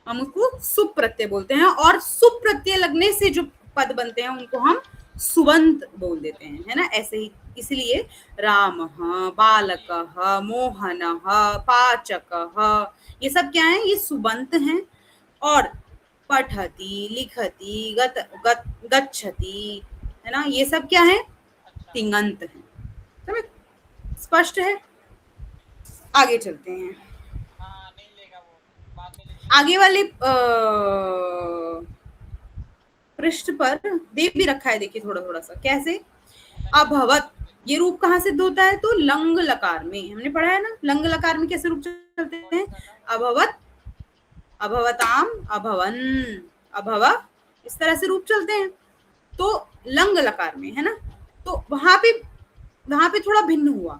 हम उसको सुप प्रत्यय बोलते हैं। और सुप प्रत्यय लगने से जो पद बनते हैं उनको हम सुबंत बोल देते हैं, है ना, ऐसे ही। इसलिए राम, बालक, मोहन, पाचक, ये सब क्या है, ये सुबंत हैं। और पठती, लिखती, गच्छति, है ना, ये सब क्या है, तिंगंत है। समझ स्पष्ट है? आगे चलते हैं। आगे वाले पृष्ठ पर दे भी रखा है, देखिए थोड़ा थोड़ा सा कैसे। अभवत ये रूप कहाँ सिद्ध होता है, तो लंग लकार में, हमने पढ़ा है ना लंग लकार में कैसे रूप चलते हैं, अभवत, अभवताम, अभवन, अभव, इस तरह से रूप चलते हैं। तो लंग लकार में है ना, तो वहां पे थोड़ा भिन्न हुआ,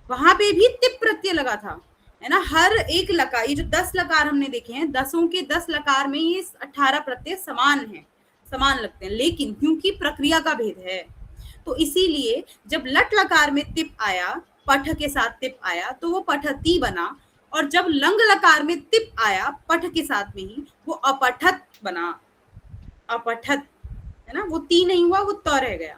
वहां पे भी तिप प्रत्यय लगा था, है ना। हर एक लकार, ये जो 10 लकार हमने देखे हैं, 10 के 10 लकार में ये 18 प्रत्यय समान है, समान लगते हैं, लेकिन क्योंकि प्रक्रिया का भेद है तो इसीलिए जब लट लकार में तिप आया, पठ के साथ तिप आया, तो वो पठती बना, और जब लंग लकार में तिप आया पठ के साथ में ही, वो अपठत बना, अपठत, है ना, वो ती नहीं हुआ, वो त रह गया।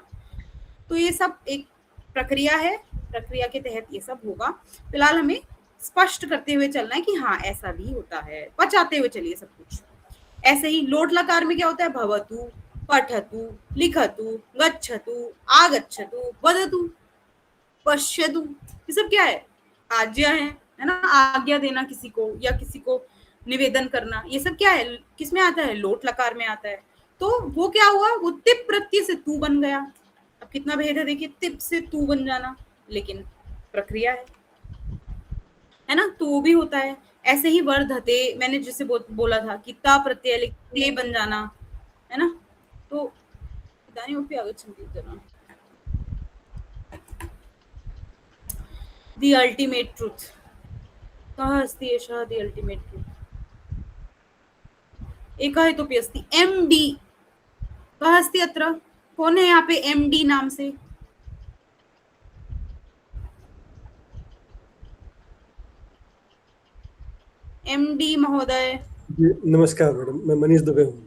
तो ये सब एक प्रक्रिया है, प्रक्रिया के तहत ये सब होगा। फिलहाल हमें स्पष्ट करते हुए चलना है कि हाँ ऐसा भी होता है, पचाते हुए चलिए सब कुछ। ऐसे ही लोट लकार में क्या होता है, भवतु, पठतु, लिखतु, गच्छतु, आगच्छतु, वदतु, पश्यतु, ये सब क्या है, आज्ञा है ना, आज्ञा देना किसी को या किसी को निवेदन करना, ये सब क्या है, किसमें आता है, लोट लकार में आता है। तो वो क्या हुआ, वो तिप प्रत्यय से तू बन गया। अब कितना भेद है देखिए, तिप से तू बन जाना, लेकिन प्रक्रिया है ना, तो वो भी होता है। ऐसे ही वर्धते, मैंने जैसे बोला था कि ता प्रत्यय लिखते बन जाना, है ना। तो इदानीं अपि आगच्छन्ति जना दि अल्टिमेट ट्रुथ, कः अस्ति एषः दि अल्टिमेट ट्रुथ, एकः इतोपि अस्ति MD, कः अस्ति अत्र, कौन है यहाँ पे MD नाम से, MD महोदय। नमस्कार मैडम, मैं मनीष दुबे हूँ।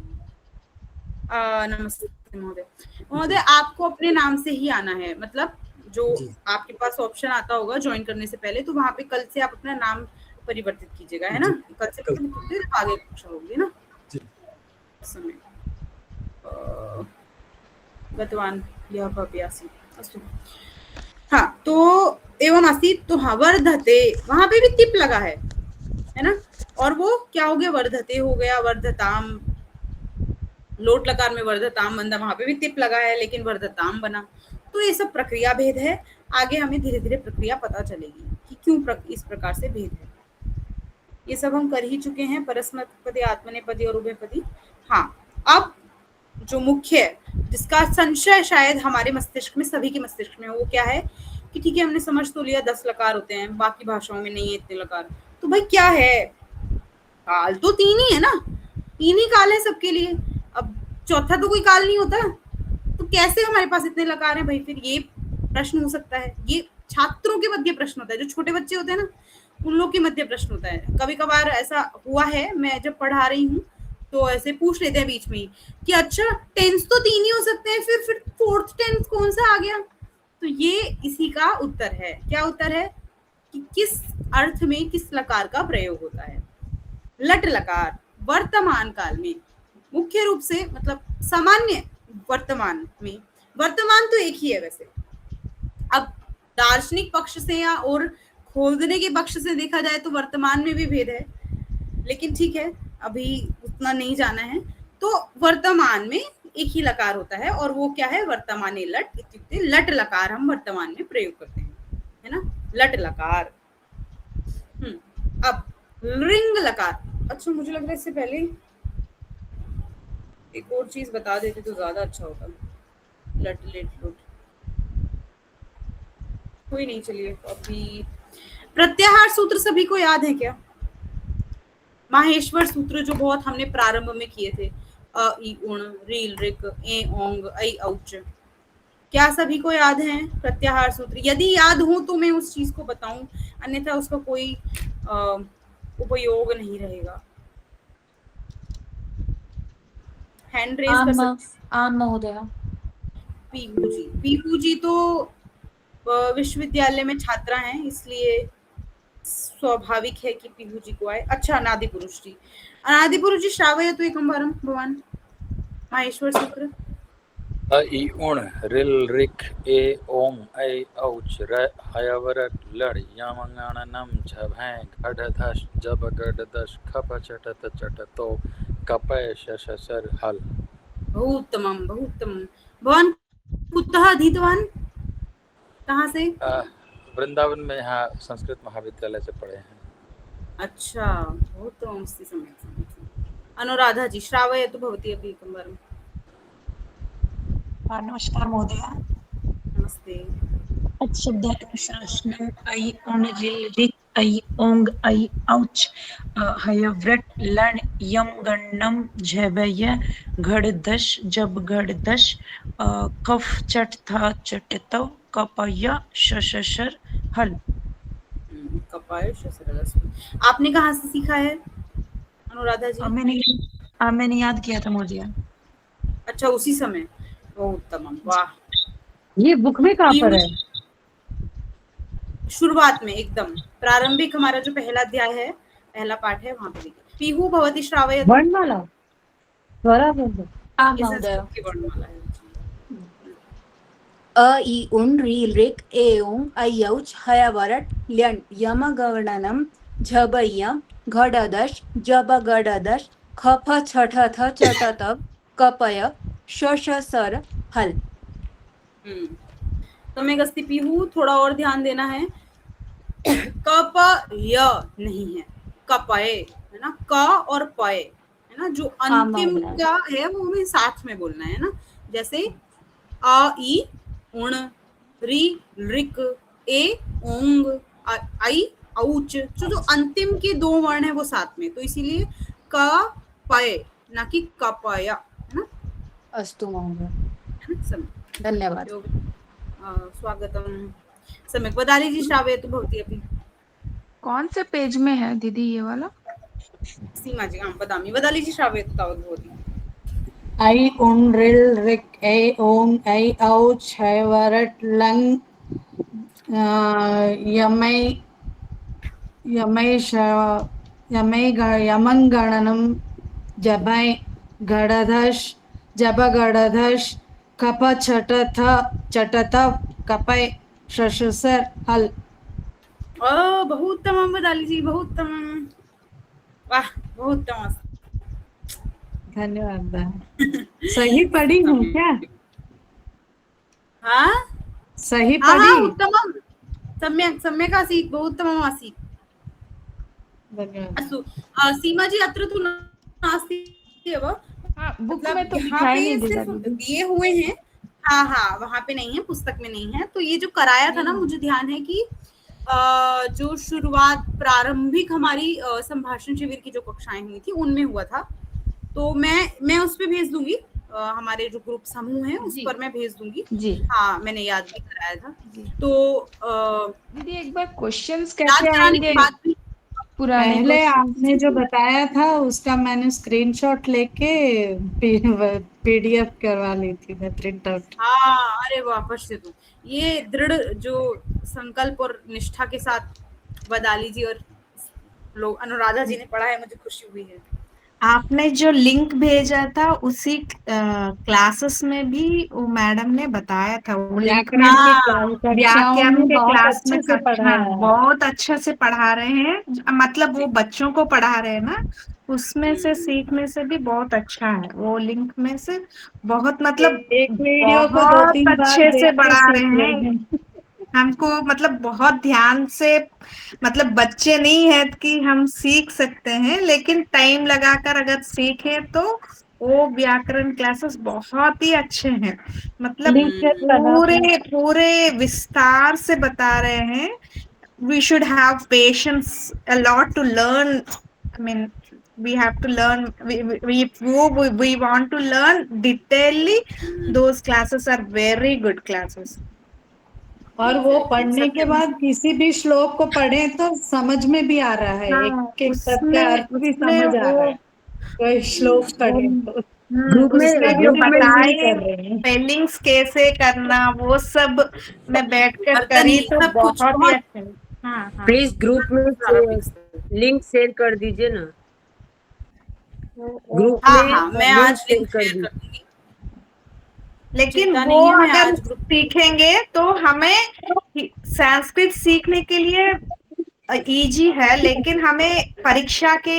नमस्ते महोदय। महोदय आपको अपने नाम से ही आना है, मतलब जो आपके पास ऑप्शन आता होगा ज्वाइन करने से पहले, तो वहां पे कल से आप अपना नाम परिवर्तित कीजिएगा, है ना, कल से आगे कक्षा होगी ना समय गतवान यह भव्यासी अस्तु। हाँ, तो एवं अस्ति, तो हाँ वर्धते, वहां पे भी तिप लगा है ना, और वो क्या हो गया, वर्धते हो गया, वर्धताम, लोट लकार में वर्धताम बनता, वहां पे भी तिप लगा है लेकिन वर्धताम बना। तो ये सब प्रक्रिया भेद है, आगे हमें धीरे धीरे प्रक्रिया पता चलेगी कि क्यों इस प्रकार से भेद है। ये सब हम कर ही चुके हैं, परस्मैपदी, आत्मनेपदी और उभयपदी। हाँ, अब जो मुख्य जिसका संशय शायद हमारे मस्तिष्क में, सभी के मस्तिष्क में, वो क्या है कि ठीक है हमने समझ तो लिया 10 लकार होते हैं, बाकी भाषाओं में नहीं है इतने लकार, तो भाई क्या है, काल तो 3 ही है ना, 3 ही काल है सबके लिए, अब चौथा तो कोई काल नहीं होता, तो कैसे हमारे पास इतने लकार हैं भाई, फिर ये प्रश्न हो सकता है। ये छात्रों के मध्य प्रश्न होता है, जो छोटे बच्चे होते हैं ना उन लोग के मध्य प्रश्न होता है। कभी कभार ऐसा हुआ है, मैं जब पढ़ा रही हूँ तो ऐसे पूछ लेते हैं बीच में ही कि अच्छा टेंस तो 3 ही हो सकते हैं, फिर फोर्थ टेंस कौन सा आ गया, तो ये इसी का उत्तर है। क्या उत्तर है कि किस अर्थ में किस लकार का प्रयोग होता है। लट लकार वर्तमान काल में मुख्य रूप से, मतलब सामान्य वर्तमान में, वर्तमान तो एक ही है वैसे, अब दार्शनिक पक्ष से या और खोदने के पक्ष से देखा जाए तो वर्तमान में भी भेद है, लेकिन ठीक है अभी उतना नहीं जाना है। तो वर्तमान में एक ही लकार होता है और वो क्या है, वर्तमाने लट इत्युक्ते लट लकार हम वर्तमान में प्रयोग करते हैं, है ना, लट लकार। अब रिंग लकार, अच्छा मुझे लग रहा है इससे पहले एक और चीज बता देते तो ज्यादा अच्छा होता। लट लेट लुट, कोई नहीं, चलिए अभी प्रत्याहार सूत्र सभी को याद है क्या, माहेश्वर सूत्र जो बहुत हमने प्रारंभ में किए थे, अ इ उण रील रिक ए ओंग ऐ औच, क्या सभी को याद है प्रत्याहार सूत्र? यदि याद हो तो मैं उस चीज को बताऊं, अन्यथा उसका कोई उपयोग नहीं रहेगा। हैंड रेज कर सकते। आम महोदय। पीहू जी तो विश्वविद्यालय में छात्रा हैं, इसलिए स्वाभाविक है कि पीहू जी को आए। अच्छा अनादि पुरुष जी, अनादि पुरुष जी श्रावयतु एकं वारं भवान् माहेश्वर सूत्र। अ इ उण रिल रिक ए ओंग ऐ औच र हयवरट लड़ यमंगणनम झभै गढ़धश जब गढ़दश खप चटत चटतो कपय शशसर हल। बहुत उत्तमम, बहुत उत्तमम। भवान कुतः अधीतवान्? कहाँ से? वृंदावन में यहाँ संस्कृत महाविद्यालय से पढ़े हैं। अच्छा, बहुत उत्तमम् अस्ति, सम्यक् सम्यक्। अनुराधा जी श्रावयतु भवती अपि एकवारम्। नमस्कार महोदय। नमस्ते। शब्दानुशासनम् ऐ उण रिल रिक ऐ ओंग ऐ औच हयव्रट लण यम गणनम झबय घड़दश जब घड़दश कफ चट था चटतो कपय शशर हल। कपाय शशर। आपने कहाँ से सीखा है अनुराधा जी? मैंने याद किया था महोदय। अच्छा, उसी समय। बहुत उत्तमम, वाह। ये बुक में कहाँ पर है? शुरुआत में एकदम प्रारंभिक हमारा जो पहला अध्याय है, पहला पाठ है, वहां पे देखिए। पीहू भवती श्रावयतु। वर्णमाला स्वरा बोल। ये संस्कृत की वर्णमाला है। अ इ उण रि ऋक ए ओं ऐ औच हयवरट ल्यण यमगणनम झबय्य घड़दश जब गड़दश खफ छठथ चटत कपय शशसर हल। तो मैं गस्ती पीहू, थोड़ा और ध्यान देना है। कप य नहीं है, कपय है ना, क और पय है ना, जो अंतिम का है वो हमें साथ में बोलना है ना। जैसे अ इ उण रि ऋक ए ओंग ऐ औच, जो अंतिम के दो वर्ण है वो साथ में, तो इसीलिए क पय ना कि कपय, है ना। अस्तु महोदय, धन्यवाद। स्वागतम। सम्यक् वदाली जी श्रावयतु भवती अपि। कौन से पेज में है दीदी ये वाला? सीमा जी आं वदामि, वदाली जी श्रावयतु तावत् भवती। ऐ उण रिल रिक ए ओं ऐ औच हयवरट लङ यमंगणनम जबै गड़धश जब गड़धश कप चटत कपय शशसर हल। बहुत उत्तमं वदाली जी, बहुत उत्तमं, वाह, बहुत उत्तम। धन्यवाद। सही पढ़ी हूँ क्या? हाँ सही पढ़ी? उत्तमं, सम्यक् सम्यक् आसीत्, बहु उत्तमम् आसीत्। धन्यवाद। अस्तु सीमा जी, अत्र तु नास्ति एव, बुक मतलब में तो यहाँ दिखाई नहीं पे देगा सिर्फ दीदी। दिए हुए हैं। हाँ, वहाँ पे नहीं है, पुस्तक में नहीं है। तो ये जो कराया था ना, मुझे ध्यान है कि जो शुरुआत प्रारंभिक हमारी संभाषण शिविर की जो कक्षाएं हुई थी उनमें हुआ था, तो मैं उस पे भेज दूंगी, हमारे जो ग्रुप समूह है उस पर मैं भेज दूंगी जी। हाँ, मैंने याद भी कराया था। तो दीदी एक बार क्वेश्चंस कैसे आएंगे पुराने? पहले आपने जो बताया था उसका मैंने स्क्रीनशॉट लेके पीडीएफ करवा ली थी मैं, प्रिंट आउट। हाँ, अरे वाह, पश्यतु, ये दृढ़ जो संकल्प और निष्ठा के साथ वदाली जी और लोग अनुराधा जी ने पढ़ा है, मुझे खुशी हुई है। आपने जो लिंक भेजा था उसी क्लासेस में भी वो मैडम ने बताया था, वो लिंक में व्याकरण के क्लास में बहुत अच्छे से पढ़ा रहे हैं, मतलब वो बच्चों को पढ़ा रहे हैं ना, उसमें से सीखने से भी बहुत अच्छा है। वो लिंक में से बहुत, मतलब एक वीडियो को बहुत 2-3 बार अच्छे से देख के पढ़ा सीख रहे हैं हमको, मतलब बहुत ध्यान से, मतलब बच्चे नहीं है कि हम सीख सकते हैं, लेकिन टाइम लगाकर अगर सीखे तो वो व्याकरण क्लासेस बहुत ही अच्छे हैं, मतलब पूरे विस्तार से बता रहे हैं। we should have patience a lot to learn. I mean, we have to learn, we want to learn detailedly. Those classes are very good classes. और वो पढ़ने के बाद किसी भी श्लोक को पढ़े तो समझ में भी आ रहा है, एक शब्द का अर्थ भी समझ आ रहा है। कोई श्लोक पढ़े तो ग्रुप में जो बताए स्पेलिंग्स कैसे करना, वो सब मैं बैठकर करी तो बहुत ही अच्छा। हाँ, प्लीज ग्रुप में लिंक शेयर कर दीजिए ना, ग्रुप में। मैं आज लिंक शेयर कर दूंगी। लेकिन चिंता वो नहीं है, मैं अगर आज ग्रुप सीखेंगे तो हमें संस्कृत सीखने के लिए इजी है, लेकिन हमें परीक्षा के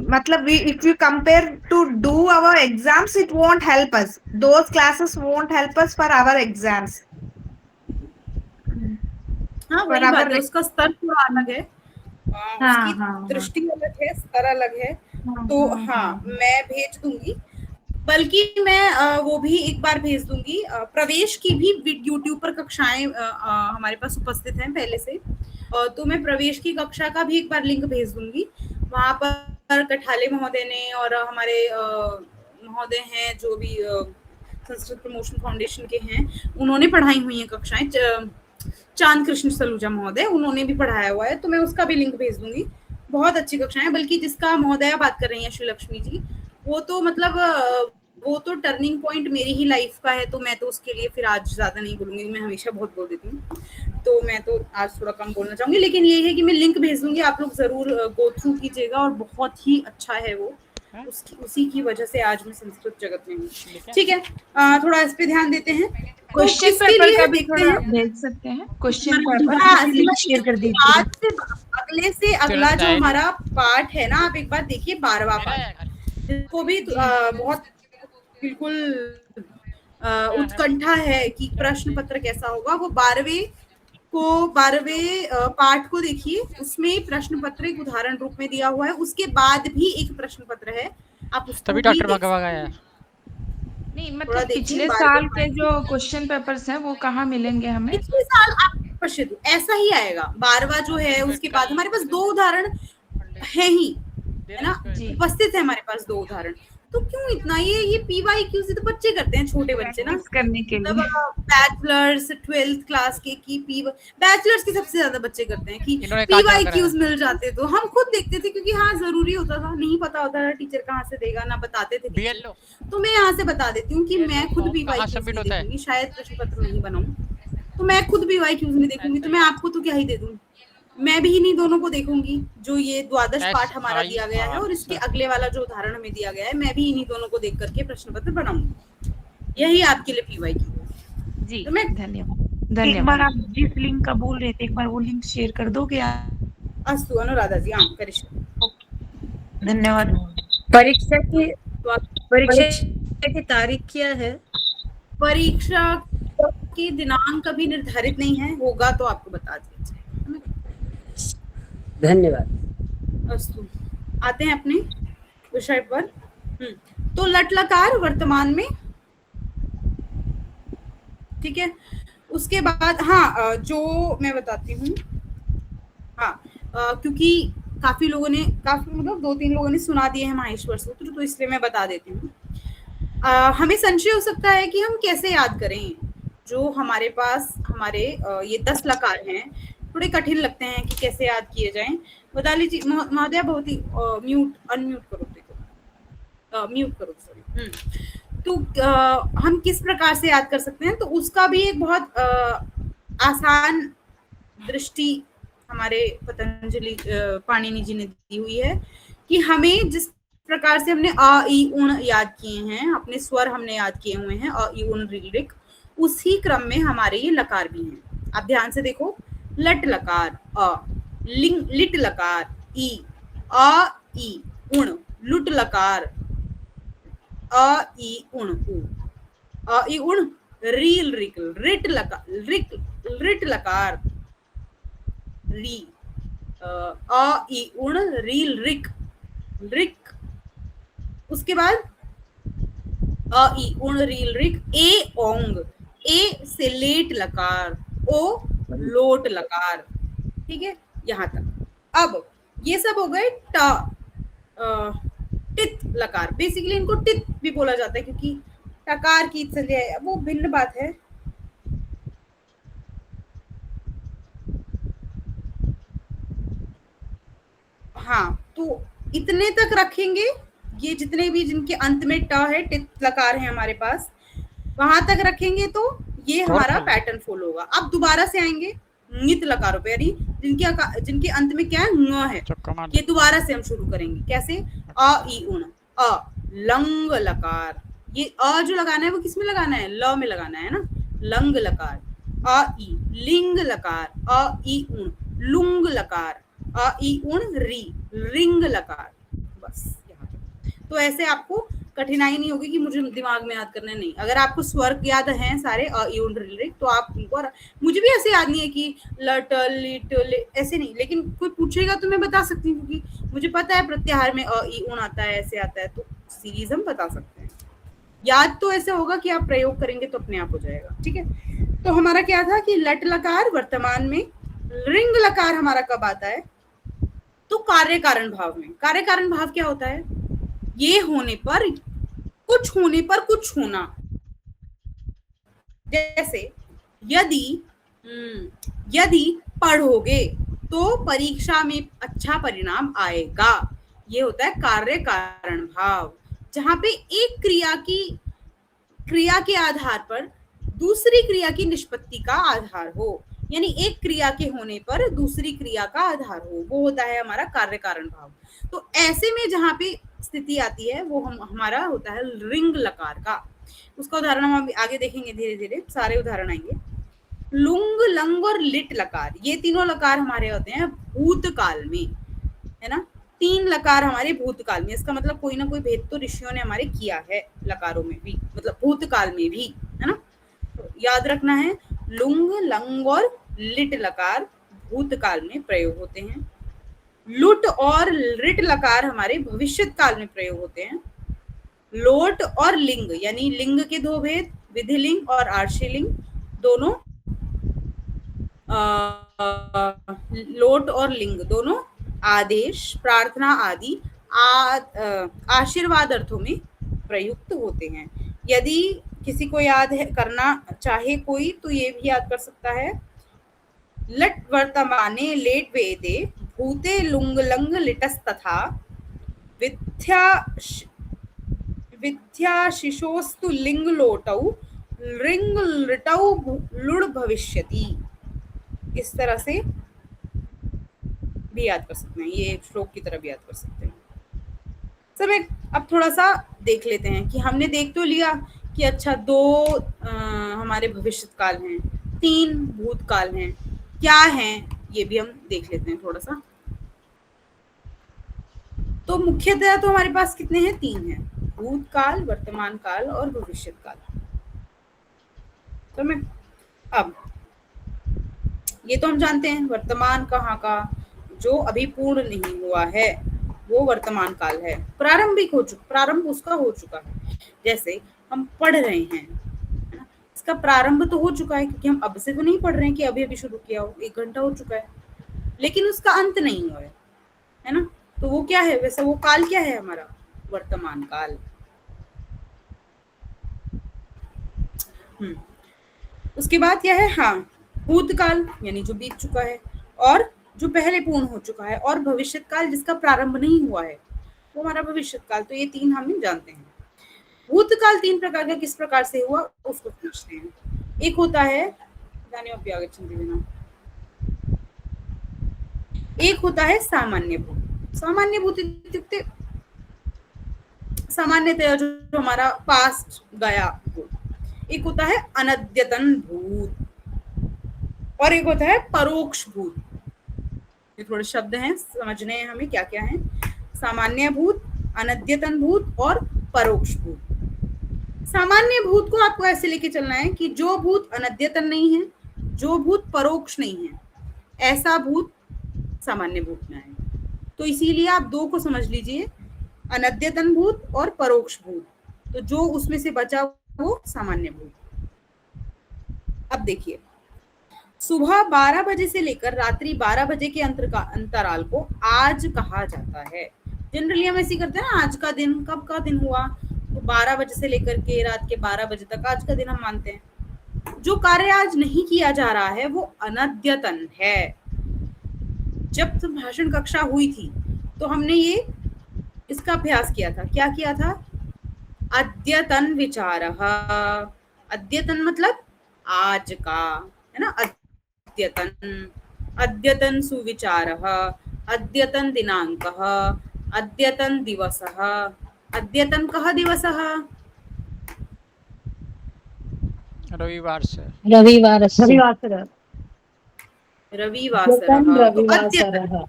मतलब if you compare to do our exams it won't help us, those classes won't help us for our exams. हाँ वही बात है, उसका स्तर थोड़ा अलग है, उसकी हाँ, दृष्टि अलग है, स्तर अलग है। तो हाँ मैं भेज दूंगी, बल्कि मैं वो भी एक बार भेज दूंगी। प्रवेश की भी यूट्यूब पर कक्षाएं हमारे पास उपस्थित हैं पहले से, तो मैं प्रवेश की कक्षा का भी एक बार लिंक भेज दूंगी। वहां पर कठाले महोदय ने और हमारे महोदय हैं जो भी संस्कृत प्रमोशन फाउंडेशन के हैं, उन्होंने पढ़ाई हुई है कक्षाएं। चांद कृष्ण सलूजा महोदय, उन्होंने भी पढ़ाया हुआ है, तो मैं उसका भी लिंक भेज दूंगी। बहुत अच्छी कक्षाएं हैं, बल्कि जिसका महोदया बात कर रही हैं श्री लक्ष्मी जी, वो तो मतलब वो तो टर्निंग पॉइंट मेरी ही लाइफ का है, तो मैं तो उसके लिए फिर आज ज्यादा नहीं बोलूंगी, मैं हमेशा बहुत बोल देती हूँ, तो मैं तो आज थोड़ा कम बोलना चाहूंगी। लेकिन ये है कि मैं लिंक भेज दूंगी, आप लोग जरूर गो थ्रू कीजिएगा, और बहुत ही अच्छा है वो, उसी की वजह से आज मैं संस्कृत जगत में हूँ। ठीक है, थोड़ा इस पे ध्यान देते हैं। क्वेश्चन पेपर का भी थोड़ा भेज सकते हैं, क्वेश्चन पेपर शेयर कर दीजिए। आज से अगले से अगला जो हमारा पाठ है ना, आप एक बार देखिए 12वां पाठ, जिसको भी बहुत बिल्कुल उत्कंठा है कि प्रश्न पत्र कैसा होगा, वो 12वें पाठ को देखिए। उसमें प्रश्न पत्र एक उदाहरण रूप में दिया हुआ है, उसके बाद भी एक प्रश्न पत्र है, आप उसको तभी डॉक्टर भगवा गया। नहीं मतलब पिछले साल के जो क्वेश्चन पेपर्स हैं वो कहाँ मिलेंगे हमें? पिछले साल आप ऐसा ही आएगा। 12वां जो है उसके बाद हमारे पास 2 उदाहरण है ही, है ना, उपस्थित है हमारे पास 2 उदाहरण। तो क्यों इतना ये PYQ से तो बच्चे करते हैं, छोटे बच्चे ना, करने के लिए बैचलर्स 12th क्लास के की बैचलर्स के सबसे ज्यादा बच्चे करते हैं कि PYQs मिल जाते, तो हम खुद देखते थे क्योंकि हाँ जरूरी होता था, नहीं पता होता था टीचर कहाँ से देगा, ना बताते थे। तो मैं यहाँ से बता देती हूँ कि मैं खुद PYQs नहीं देखूंगी, शायद प्रश्न पत्र नहीं बनाऊं, तो मैं खुद PYQs नहीं देखूंगी, तो मैं आपको तो क्या ही दे दूं, मैं भी इन्हीं दोनों को देखूंगी जो ये द्वादश पाठ हमारा दिया गया है, और इसके अगले वाला जो उदाहरण हमें दिया गया है, मैं भी इन्हीं दोनों को देख करके प्रश्न पत्र बनाऊंगी। यही आपके लिए PYQ जी। तो मैं धन्यवाद। एक बार आप जिस लिंक का बोल रहे थे, एक बार वो लिंक शेयर कर दोगे आप? अस्तु अनुराधा जी, हाँ करिश्मा, धन्यवाद। परीक्षा की तारीख क्या है? परीक्षा की दिनांक अभी निर्धारित नहीं है, होगा तो आपको बता दीजिए। धन्यवाद। अस्तु, आते हैं अपने विषय पर। तो लट लकार वर्तमान में, ठीक है। उसके बाद हाँ जो मैं बताती हूँ, हाँ क्योंकि काफी लोगों ने मतलब 2-3 लोगों ने सुना दिए हैं माहेश्वर सूत्र, तो इसलिए मैं बता देती हूँ। हमें संशय हो सकता है कि हम कैसे याद करें, जो हमारे पास हमारे ये 10 लकार हैं, थोड़े कठिन लगते हैं कि कैसे याद किए जाएं। बता लीजिए महोदया, बहुत ही अनम्यूट करो, देखो म्यूट करो, सॉरी। तो हम किस प्रकार से याद कर सकते हैं, तो उसका भी एक बहुत आसान दृष्टि हमारे पतंजलि पाणिनि जी ने दी हुई है कि हमें जिस प्रकार से हमने अ ई उण याद किए हैं, अपने स्वर हमने याद किए हुए हैं अ ई उण ऋ ऋक, उसी क्रम में हमारे ये लकार भी हैं। आप ध्यान से देखो, लट लकार अ, लिट लकार ई, अ ई उण, लुट लकार अ ई उण उ, अ ई उण रील रिकल, रिट लकार रिट लकार री, अ ई उण रील रिक रिक। उसके बाद अ ई उण रील रिक, ए ओंग, ए से लेट लकार, ओ लोट लकार, ठीक है, यहाँ तक। अब ये सब हो गए टित लकार, बेसिकली इनको टित भी बोला जाता है क्योंकि टकार की संज्ञा है, वो भिन्न बात है। हाँ, तो इतने तक रखेंगे, ये जितने भी जिनके अंत में ट है, टित लकार है हमारे पास, वहां तक रखेंगे तो ये हमारा पैटर्न फॉलो होगा। अब दोबारा से आएंगे नित लकारों पे, यानी जिनके अंत में क्या है, न है, ये दोबारा से हम शुरू करेंगे। कैसे? अ ई उण, अ लंग लकार, ये अ जो लगाना है वो किस में लगाना है, ल में लगाना है ना, लंग लकार, अ ई, लिंग लकार, अ ई उण, लुंग लकार, अ ई उण री, रिंग लकार, बस यहाँ पे। तो ऐसे आपको कठिनाई नहीं होगी कि मुझे दिमाग में याद करना है, नहीं। अगर आपको स्वर याद हैं सारे अ ई उण री तो आप उनको, मुझे भी ऐसे याद नहीं है कि लट लिट ऐसे नहीं, लेकिन कोई पूछेगा तो मैं बता सकती हूँ क्योंकि मुझे पता है प्रत्याहार में अ ई उण आता है, ऐसे आता है, तो सीरीज हम बता सकते हैं। याद तो ऐसे होगा कि आप प्रयोग करेंगे तो अपने आप हो जाएगा, ठीक है। तो हमारा क्या था कि लट लकार वर्तमान में, रिंग लकार हमारा कब आता है, तो कार्य कारण भाव में। कार्य कारण भाव क्या होता है, ये होने पर, कुछ होने पर कुछ होना। जैसे यदि पढ़ोगे तो परीक्षा में अच्छा परिणाम आएगा, ये होता है कार्य कारण भाव, जहां पे एक क्रिया के आधार पर दूसरी क्रिया की निष्पत्ति का आधार हो, यानी एक क्रिया के होने पर दूसरी क्रिया का आधार हो, वो होता है हमारा कार्य कारण भाव। तो ऐसे में जहां पे स्थिति आती है वो हमारा होता है रिंग लकार का। उसका उदाहरण हम आगे देखेंगे, धीरे धीरे सारे उदाहरण आएंगे। लुंग, लंग और लिट लकार, ये तीनों लकार हमारे होते हैं भूतकाल में, है ना। 3 लकार हमारे भूतकाल में, इसका मतलब कोई ना कोई भेद तो ऋषियों ने हमारे किया है लकारों में भी, मतलब भूतकाल में भी, है ना। तो याद रखना है, लुंग, लंग और लिट लकार भूतकाल में प्रयोग होते हैं। लुट और रिट लकार हमारे भविष्य काल में प्रयोग होते हैं। लोट और लिंग, यानी लिंग के 2 भेद, विधिलिंग और आर्षिलिंग, दोनों लोट और लिंग दोनों आदेश, प्रार्थना आदि आशीर्वाद अर्थों में प्रयुक्त होते हैं। यदि किसी को याद है करना चाहे कोई तो ये भी याद कर सकता है, लट वर्तमाने लेट वेदे भूते लुंग लंग लिटस्तथा विद्या शिशोस्तु लिंग लोटौ रिंग लिटौ लुड़ भविष्यति। इस तरह से भी याद कर सकते हैं, ये श्लोक की तरह भी याद कर सकते हैं। सब अब थोड़ा सा देख लेते हैं कि हमने देख तो लिया कि अच्छा 2 हमारे भविष्य काल हैं, 3 भूतकाल हैं, क्या हैं ये भी हम देख लेते हैं थोड़ा सा। तो मुख्यतः तो हमारे पास कितने हैं, 3 हैं, भूतकाल, वर्तमान काल और भविष्य काल। तो मैं अब ये तो हम जानते हैं वर्तमान कहाँ का, जो अभी पूर्ण नहीं हुआ है वो वर्तमान काल है, प्रारंभिक हो चुका, प्रारंभ उसका हो चुका है। जैसे हम पढ़ रहे हैं, है ना, इसका प्रारंभ तो हो चुका है क्योंकि हम अब से तो नहीं पढ़ रहे हैं कि अभी अभी शुरू किया हो, 1 घंटा हो चुका है, लेकिन उसका अंत नहीं हुआ है ना। तो वो क्या है, वैसे वो काल क्या है हमारा, वर्तमान काल। उसके बाद क्या है, हाँ, भूतकाल यानी जो बीत चुका है और जो पहले पूर्ण हो चुका है, और भविष्य काल जिसका प्रारंभ नहीं हुआ है वो हमारा भविष्य काल। तो ये 3 हम जानते हैं। भूतकाल 3 प्रकार का किस प्रकार से हुआ उसको पूछते हैं। एक होता है, एक होता है सामान्य भूत। सामान्य भूत इत्युक्ते सामान्यतया जो हमारा पास्ट गया भूत। एक होता है अनद्यतन भूत और एक होता है परोक्ष भूत। ये थोड़े शब्द हैं, समझने हैं हमें क्या क्या है। सामान्य भूत, अनद्यतन भूत और परोक्ष भूत। सामान्य भूत को आपको ऐसे लेके चलना है कि जो भूत अनद्यतन नहीं है, जो भूत परोक्ष नहीं है, ऐसा भूत सामान्य भूत में है। तो इसीलिए आप 2 को समझ लीजिए, अनद्यतन भूत और परोक्ष भूत। तो जो उसमें से बचा वो सामान्य भूत। अब देखिए, सुबह 12 बजे से लेकर रात्रि 12 बजे के अंतराल को आज कहा जाता है। जनरली हम ऐसे करते हैं ना, आज का दिन, कब का दिन हुआ, तो 12 बजे से लेकर के रात के 12 बजे तक आज का दिन हम मानते हैं। जो कार्य आज नहीं किया जा रहा है वो अनद्यतन है। जब भाषण कक्षा हुई थी तो हमने ये इसका अभ्यास किया था। क्या किया था? अद्यतन विचारः। अद्यतन मतलब आज का, है ना। अद्यतन, अद्यतन सुविचारः, अद्यतन दिनांकः, अद्यतन दिवसः। अद्यतन कः दिवसः? रविवार से रविवासरः रविवासरः। तो रविवासरः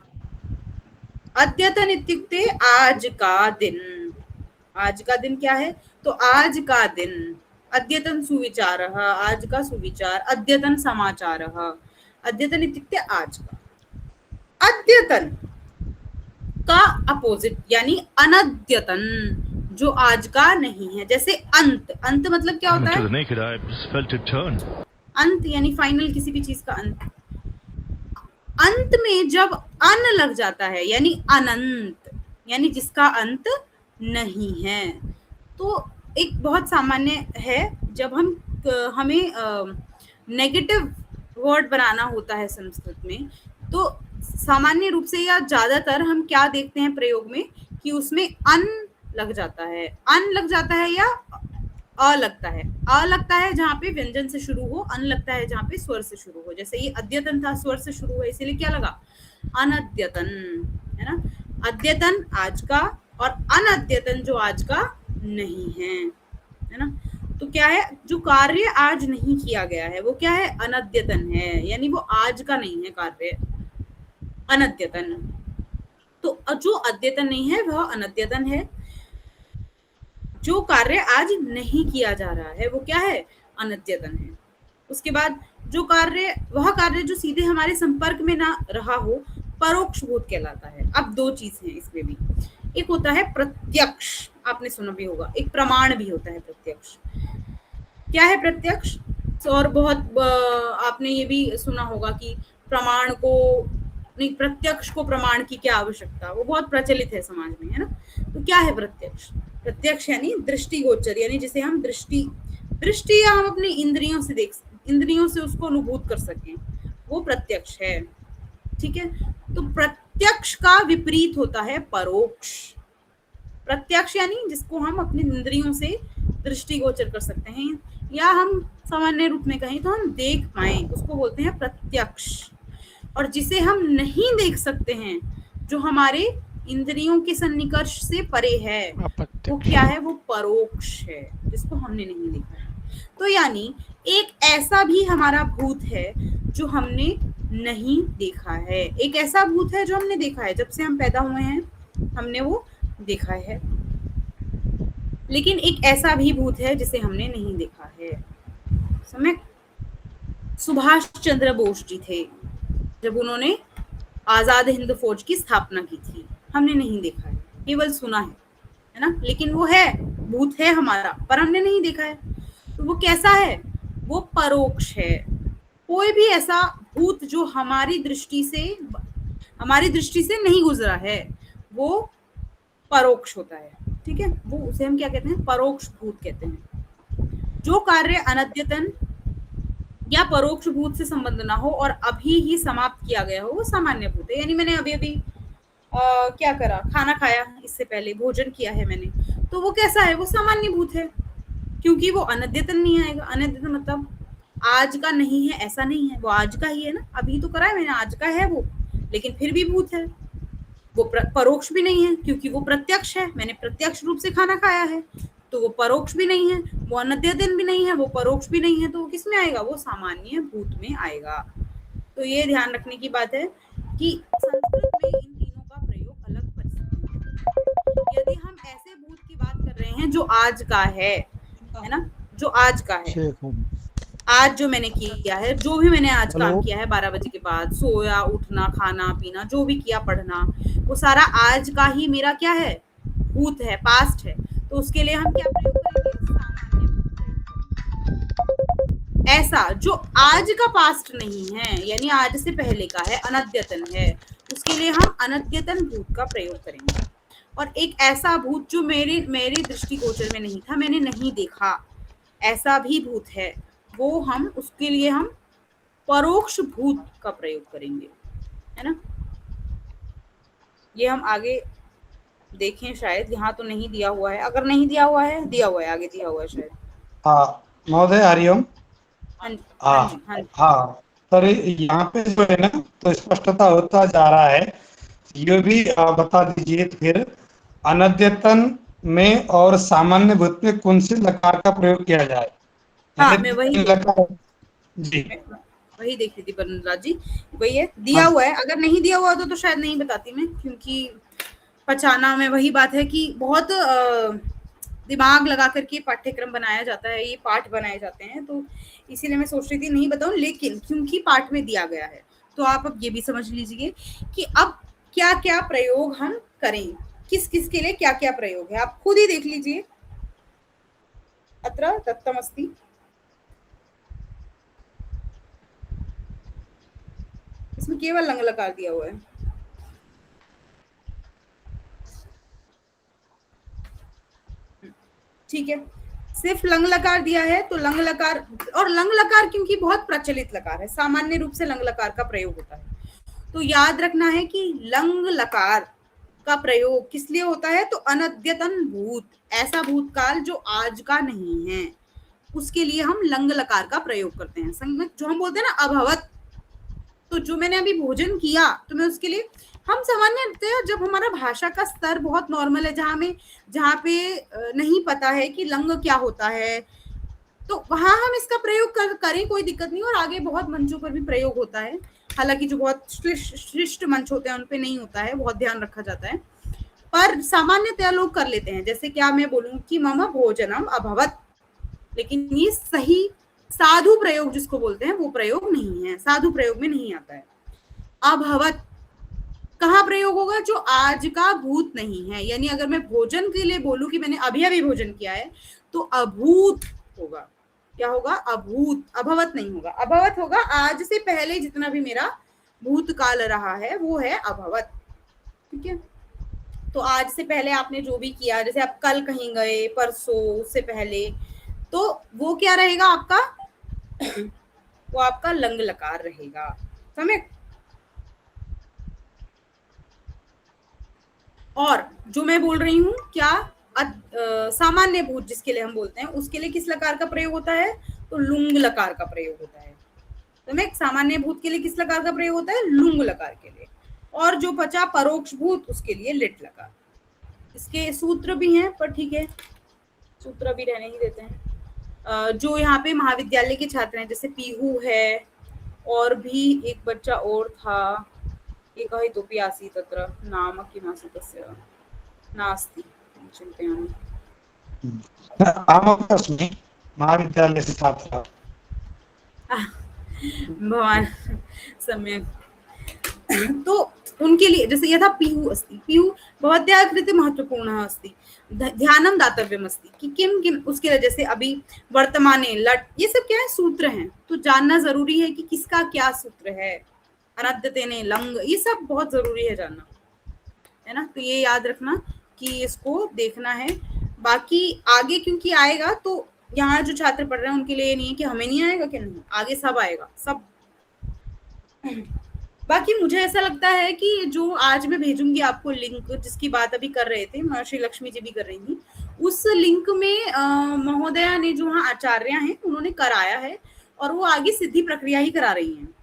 अद्यतन इत्युक्ते आज का दिन। आज का दिन क्या है? तो आज का दिन। अद्यतन सुविचारः, आज का सुविचार। अद्यतन समाचारः। अद्यतन इत्युक्ते आज का। अद्यतन का अपोजिट यानी अनद्यतन, जो आज का नहीं है। जैसे अंत। अंत मतलब क्या होता है? अंत यानी फाइनल, किसी भी चीज का अंत। अंत में जब अन लग जाता है यानी अनंत, यानी जिसका अंत नहीं है। तो एक बहुत सामान्य है, जब हमें नेगेटिव वर्ड बनाना होता है संस्कृत में, तो सामान्य रूप से या ज्यादातर हम क्या देखते हैं प्रयोग में कि उसमें अन लग जाता है। अन लग जाता है या अ लगता है। अ लगता है जहाँ पे व्यंजन से शुरू हो, अन लगता है जहाँ पे स्वर से शुरू हो। जैसे ये अद्यतन था, स्वर से शुरू हुआ, इसीलिए क्या लगा? अनद्यतन, है ना। अद्यतन आज का और अनद्यतन जो आज का नहीं है ना। तो क्या है? जो कार्य आज नहीं किया गया है वो क्या है? अनद्यतन है, यानी वो आज का नहीं है कार्य, अनद्यतन। तो जो अद्यतन नहीं है वह अनद्यतन है। जो कार्य आज नहीं किया जा रहा है वो क्या है? अनद्यतन है। उसके बाद जो कार्य, वह कार्य जो सीधे हमारे संपर्क में ना रहा हो, परोक्ष भूत कहलाता है। अब दो चीज हैं इसमें भी। एक होता है प्रत्यक्ष, आपने सुना भी होगा। एक प्रमाण भी होता है प्रत्यक्ष। क्या है प्रत्यक्ष? और बहुत आपने ये भी सुना होगा कि प्रमाण को नहीं, प्रत्यक्ष को प्रमाण की क्या आवश्यकता, वो बहुत प्रचलित है समाज में, है ना। तो क्या है प्रत्यक्ष? प्रत्यक्ष यानी दृष्टिगोचर, यानी जिसे हम दृष्टि या हम अपनी इंद्रियों से इंद्रियों से उसको अनुभूत कर सकें, वो प्रत्यक्ष है। ठीक है। तो प्रत्यक्ष का विपरीत होता है परोक्ष। प्रत्यक्ष यानी जिसको हम अपनी इंद्रियों से दृष्टिगोचर कर सकते हैं, या हम सामान्य रूप में कहें तो हम देख पाए, उसको बोलते हैं प्रत्यक्ष। और जिसे हम नहीं देख सकते हैं, जो हमारे इंद्रियों के सन्निकर्ष से परे है, वो क्या है? वो परोक्ष है, जिसको हमने नहीं देखा है। तो यानी एक ऐसा भी हमारा भूत है जो हमने नहीं देखा है। एक ऐसा भूत है जो हमने देखा है, जब से हम पैदा हुए हैं हमने वो देखा है। लेकिन एक ऐसा भी भूत है जिसे हमने नहीं देखा है। समय सुभाष चंद्र बोस जी थे, जब उन्होंने आजाद हिंद फौज की स्थापना की थी, हमने नहीं देखा है, केवल सुना है ना। लेकिन वो है, भूत है हमारा, पर हमने नहीं देखा है। तो वो कैसा है? वो परोक्ष है। कोई भी ऐसा भूत जो हमारी दृष्टि से नहीं गुजरा है, वो परोक्ष होता है। ठीक है। वो उसे हम क्या कहते हैं? परोक्ष भूत कहते हैं। जो कार्य अनद्यतन या परोक्ष भूत से संबंध ना हो और अभी ही समाप्त किया गया हो, वो सामान्य भूत है। यानी मैंने अभी क्या करा? खाना खाया, इससे पहले भोजन किया है मैंने, तो वो कैसा है? वो सामान्य भूत है, क्योंकि वो अनद्यतन नहीं आएगा। अनद्यतन मतलब आज का नहीं है, ऐसा नहीं है, वो आज का ही है ना। अभी तो करा है मैंने, आज का है वो, लेकिन फिर भी भूत है। वो परोक्ष भी नहीं है, क्योंकि वो प्रत्यक्ष है, मैंने प्रत्यक्ष रूप से खाना खाया है, तो वो परोक्ष भी नहीं है। वो अनद्यतन भी नहीं है, वो परोक्ष भी नहीं है, तो वो किस में आएगा? वो सामान्य भूत में आएगा। तो ये ध्यान रखने की बात है कि संस्कृत में इन तीनों का प्रयोग अलग परिस्थिति में। यदि हम ऐसे भूत की बात कर रहे हैं जो आज का है ना, जो आज का है, आज जो मैंने किया है, जो भी मैंने आज काम किया है 12 बजे के बाद, सोया, उठना, खाना पीना, जो भी किया, पढ़ना, वो सारा आज का ही मेरा क्या है? भूत है, पास्ट है। तो उसके लिए हम क्या प्रयोग करेंगे? सामान्य भूत। ऐसा जो आज का पास्ट नहीं है, यानी आज से पहले का है, अनद्यतन है, उसके लिए हम अनद्यतन भूत का प्रयोग करेंगे। और एक ऐसा भूत जो मेरे दृष्टिगोचर में नहीं था, मैंने नहीं देखा, ऐसा भी भूत है, वो हम उसके लिए हम परोक्ष भूत का प्रयोग करेंगे, है ना। ये हम आगे देखें, शायद यहाँ तो नहीं दिया हुआ है, अगर नहीं दिया हुआ है, दिया हुआ है, आगे दिया हुआ है शायद। हाँ महोदय, हरिओम। हाँ सर, यहाँ पे जो है ना, तो स्पष्टता होता जा रहा है। ये भी बता दीजिए फिर, अनद्यतन में और सामान्य भूत में कौन से लकार का प्रयोग किया जाए? हाँ मैं वही जी वही देख रही थी वरुणराज जी, वही है दिया हुआ है। अगर नहीं दिया हुआ तो शायद नहीं बताती मैं, क्योंकि पचाना में वही बात है कि बहुत दिमाग लगा करके पाठ्यक्रम बनाया जाता है, ये पाठ बनाए जाते हैं, तो इसीलिए मैं सोच रही थी नहीं बताऊं, लेकिन क्योंकि पाठ में दिया गया है तो आप अब ये भी समझ लीजिए कि अब क्या क्या प्रयोग हम करें, किस किस के लिए क्या क्या प्रयोग है, आप खुद ही देख लीजिए। अत्र दत्तमस्ति, इसमें केवल लंग लकार दिया हुआ है। ठीक है, सिर्फ लंग लकार दिया है, तो लंग लकार, और लंग लकार क्योंकि बहुत प्रचलित लकार है, सामान्य रूप से लंग लकार का प्रयोग होता है, तो याद रखना है कि लंग लकार का प्रयोग किस लिए होता है, तो अनद्यतन भूत, ऐसा भूतकाल जो आज का नहीं है, उसके लिए हम लंग लकार का प्रयोग करते हैं। संगत जो हम बोलते हैं ना अभवत, तो जो मैंने अभी भोजन किया, तो मैं उसके लिए, हम सामान्यतः जब हमारा भाषा का स्तर बहुत नॉर्मल है, जहाँ पे नहीं पता है कि लंग क्या होता है, तो वहां हम इसका प्रयोग करें कोई दिक्कत नहीं, और आगे बहुत मंचों पर भी प्रयोग होता है, हालांकि जो बहुत श्रेष्ठ मंच होते हैं उन पे नहीं होता है, बहुत ध्यान रखा जाता है, पर सामान्यतः लोग कर लेते हैं। जैसे क्या मैं बोलूं कि मम भोजनम अभवत, लेकिन ये सही साधु प्रयोग जिसको बोलते हैं वो प्रयोग नहीं है, साधु प्रयोग में नहीं आता है। अभवत कहाँ प्रयोग होगा, जो आज का भूत नहीं है, यानी अगर मैं भोजन के लिए बोलूं कि मैंने अभी अभी भोजन किया है तो अभूत होगा। क्या होगा, अभूत, अभवत नहीं होगा। अभवत होगा आज से पहले जितना भी मेरा भूतकाल रहा है वो है अभवत। ठीक है, तो आज से पहले आपने जो भी किया, जैसे आप कल कहीं गए, परसों, उससे पहले, तो वो क्या रहेगा आपका वो आपका लंग लकार रहेगा। समझ। और जो मैं बोल रही हूँ क्या, सामान्य भूत जिसके लिए हम बोलते हैं उसके लिए किस लकार का प्रयोग होता है, तो लुंग लकार का प्रयोग होता है। तो मैं सामान्य भूत के लिए किस लकार का प्रयोग होता है, लुंग लकार के लिए। और जो बचा परोक्ष भूत उसके लिए लिट लकार। इसके सूत्र भी हैं, पर ठीक है सूत्र भी रहने ही देते हैं। जो यहाँ पे महाविद्यालय के छात्र हैं, जैसे पीहू है, और भी एक बच्चा और था, एक इतोपि आसीत् तत्र नाम किमासीत् तस्य नास्ति चिन्तयामि। अहमस्मि महाविद्यालयस्य छात्रः। भवान् सम्यक्। तो उनके लिए जैसे यथा पीहू अस्ति, पीहू भवत्याः महत्वपूर्णः अस्ति, ध्यानं दातव्यम् अस्ति कि किम किम, उसके लिए जैसे अभी वर्तमाने लट, ये सब क्या है, सूत्र हैं, तो जानना जरूरी है कि किसका क्या सूत्र है। अनद्यतेने लंग, ये सब बहुत जरूरी है जानना, है ना। तो ये याद रखना कि इसको देखना है। बाकी आगे क्योंकि आएगा, तो यहाँ जो छात्र पढ़ रहे हैं उनके लिए ये नहीं है कि हमें नहीं आएगा, क्या नहीं, आगे सब आएगा सब। बाकी मुझे ऐसा लगता है कि जो आज मैं भेजूंगी आपको लिंक, जिसकी बात अभी कर रहे थे श्री लक्ष्मी जी भी कर रही थी, उस लिंक में महोदया ने जो वहाँ आचार्य हैं उन्होंने कराया है, और वो आगे सिद्धि प्रक्रिया ही करा रही हैं।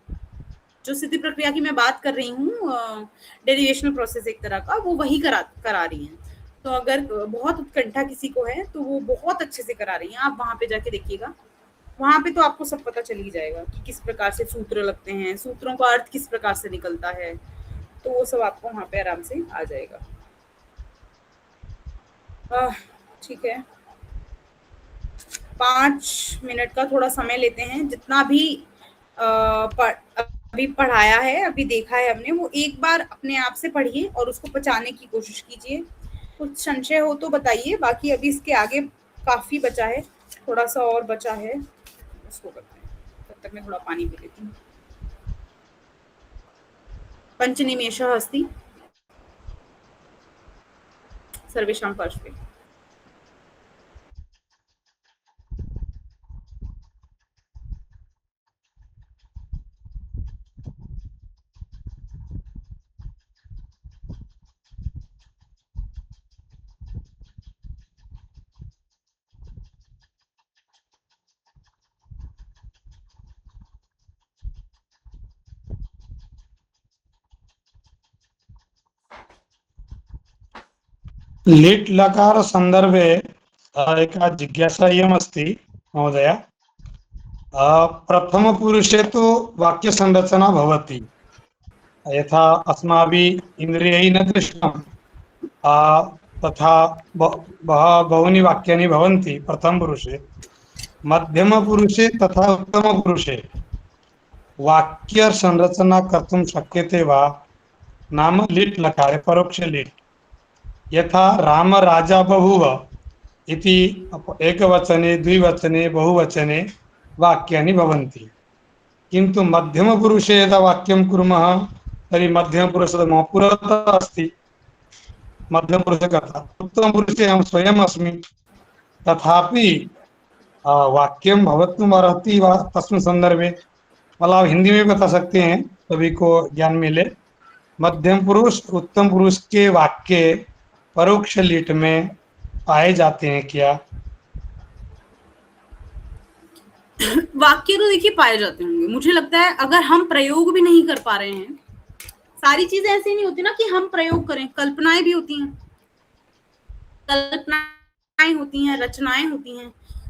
जो सिद्धि प्रक्रिया की मैं बात कर रही हूँ, डेरिवेशनल प्रोसेस एक तरह का, वो वही करा रही हैं। तो अगर बहुत उत्कंठा किसी को है तो वो बहुत अच्छे से करा रही हैं, आप वहां पे जाके देखिएगा, वहां पे तो आपको सब पता चल ही जाएगा कि किस प्रकार से सूत्र लगते हैं, सूत्रों का अर्थ किस प्रकार से निकलता है, तो वो सब आपको वहां पे आराम से आ जाएगा। ठीक है, 5 मिनट का थोड़ा समय लेते हैं। जितना भी अभी पढ़ाया है, अभी देखा है हमने, वो एक बार अपने आप से पढ़िए और उसको पचाने की कोशिश कीजिए। कुछ संशय हो तो बताइए, बाकी अभी इसके आगे काफी बचा है, थोड़ा सा और बचा है, उसको करते हैं। तब तक मैं थोड़ा पानी पी लेती हूँ। पंचनिमेषः अस्ति सर्वेषां पार्श्वे। लिट् लकार सन्दर्भे एका जिज्ञासा इयमस्ति महोदय, प्रथम पुरुषे तो वाक्य संरचना भवति, यथा अस्माभिः इन्द्रियैः न दृष्टं तथा बहूनि वाक्यानि भवन्ति प्रथम पुरुषे। मध्यम पुरुषे तथा उत्तम पुरुषे वाक्य संरचना कर्तुं शक्यते वा? नाम लिट् लकारे परोक्ष लिट्। यथा राम राजा बभूव इति एकवचने द्विवचने बहुवचने वाक्यानि भवन्ति, किन्तु मध्यमपुरुषे यदा वाक्यं कुर्मः तर्हि मध्यमपुरुषः पुरतः अस्ति, मध्यमपुरुषकर्ता। उत्तमपुरुषे अहं स्वयम् अस्मि, तथापि वाक्यं भवितुम् अर्हति वा तस्मिन् संदर्भे। मतलब आप हिंदी में बता सकते हैं, सभी को ज्ञान मिले। मध्यम पुरुष उत्तम पुरुष के वाक्य परोक्ष लिट में पाए जाते हैं क्या? वाक्य तो देखिए पाए जाते होंगे, मुझे लगता है अगर हम प्रयोग भी नहीं कर पा रहे हैं, सारी चीजें ऐसी नहीं होती ना कि हम प्रयोग करें, कल्पनाएं भी होती हैं, कल्पनाएं होती हैं, रचनाएं होती हैं,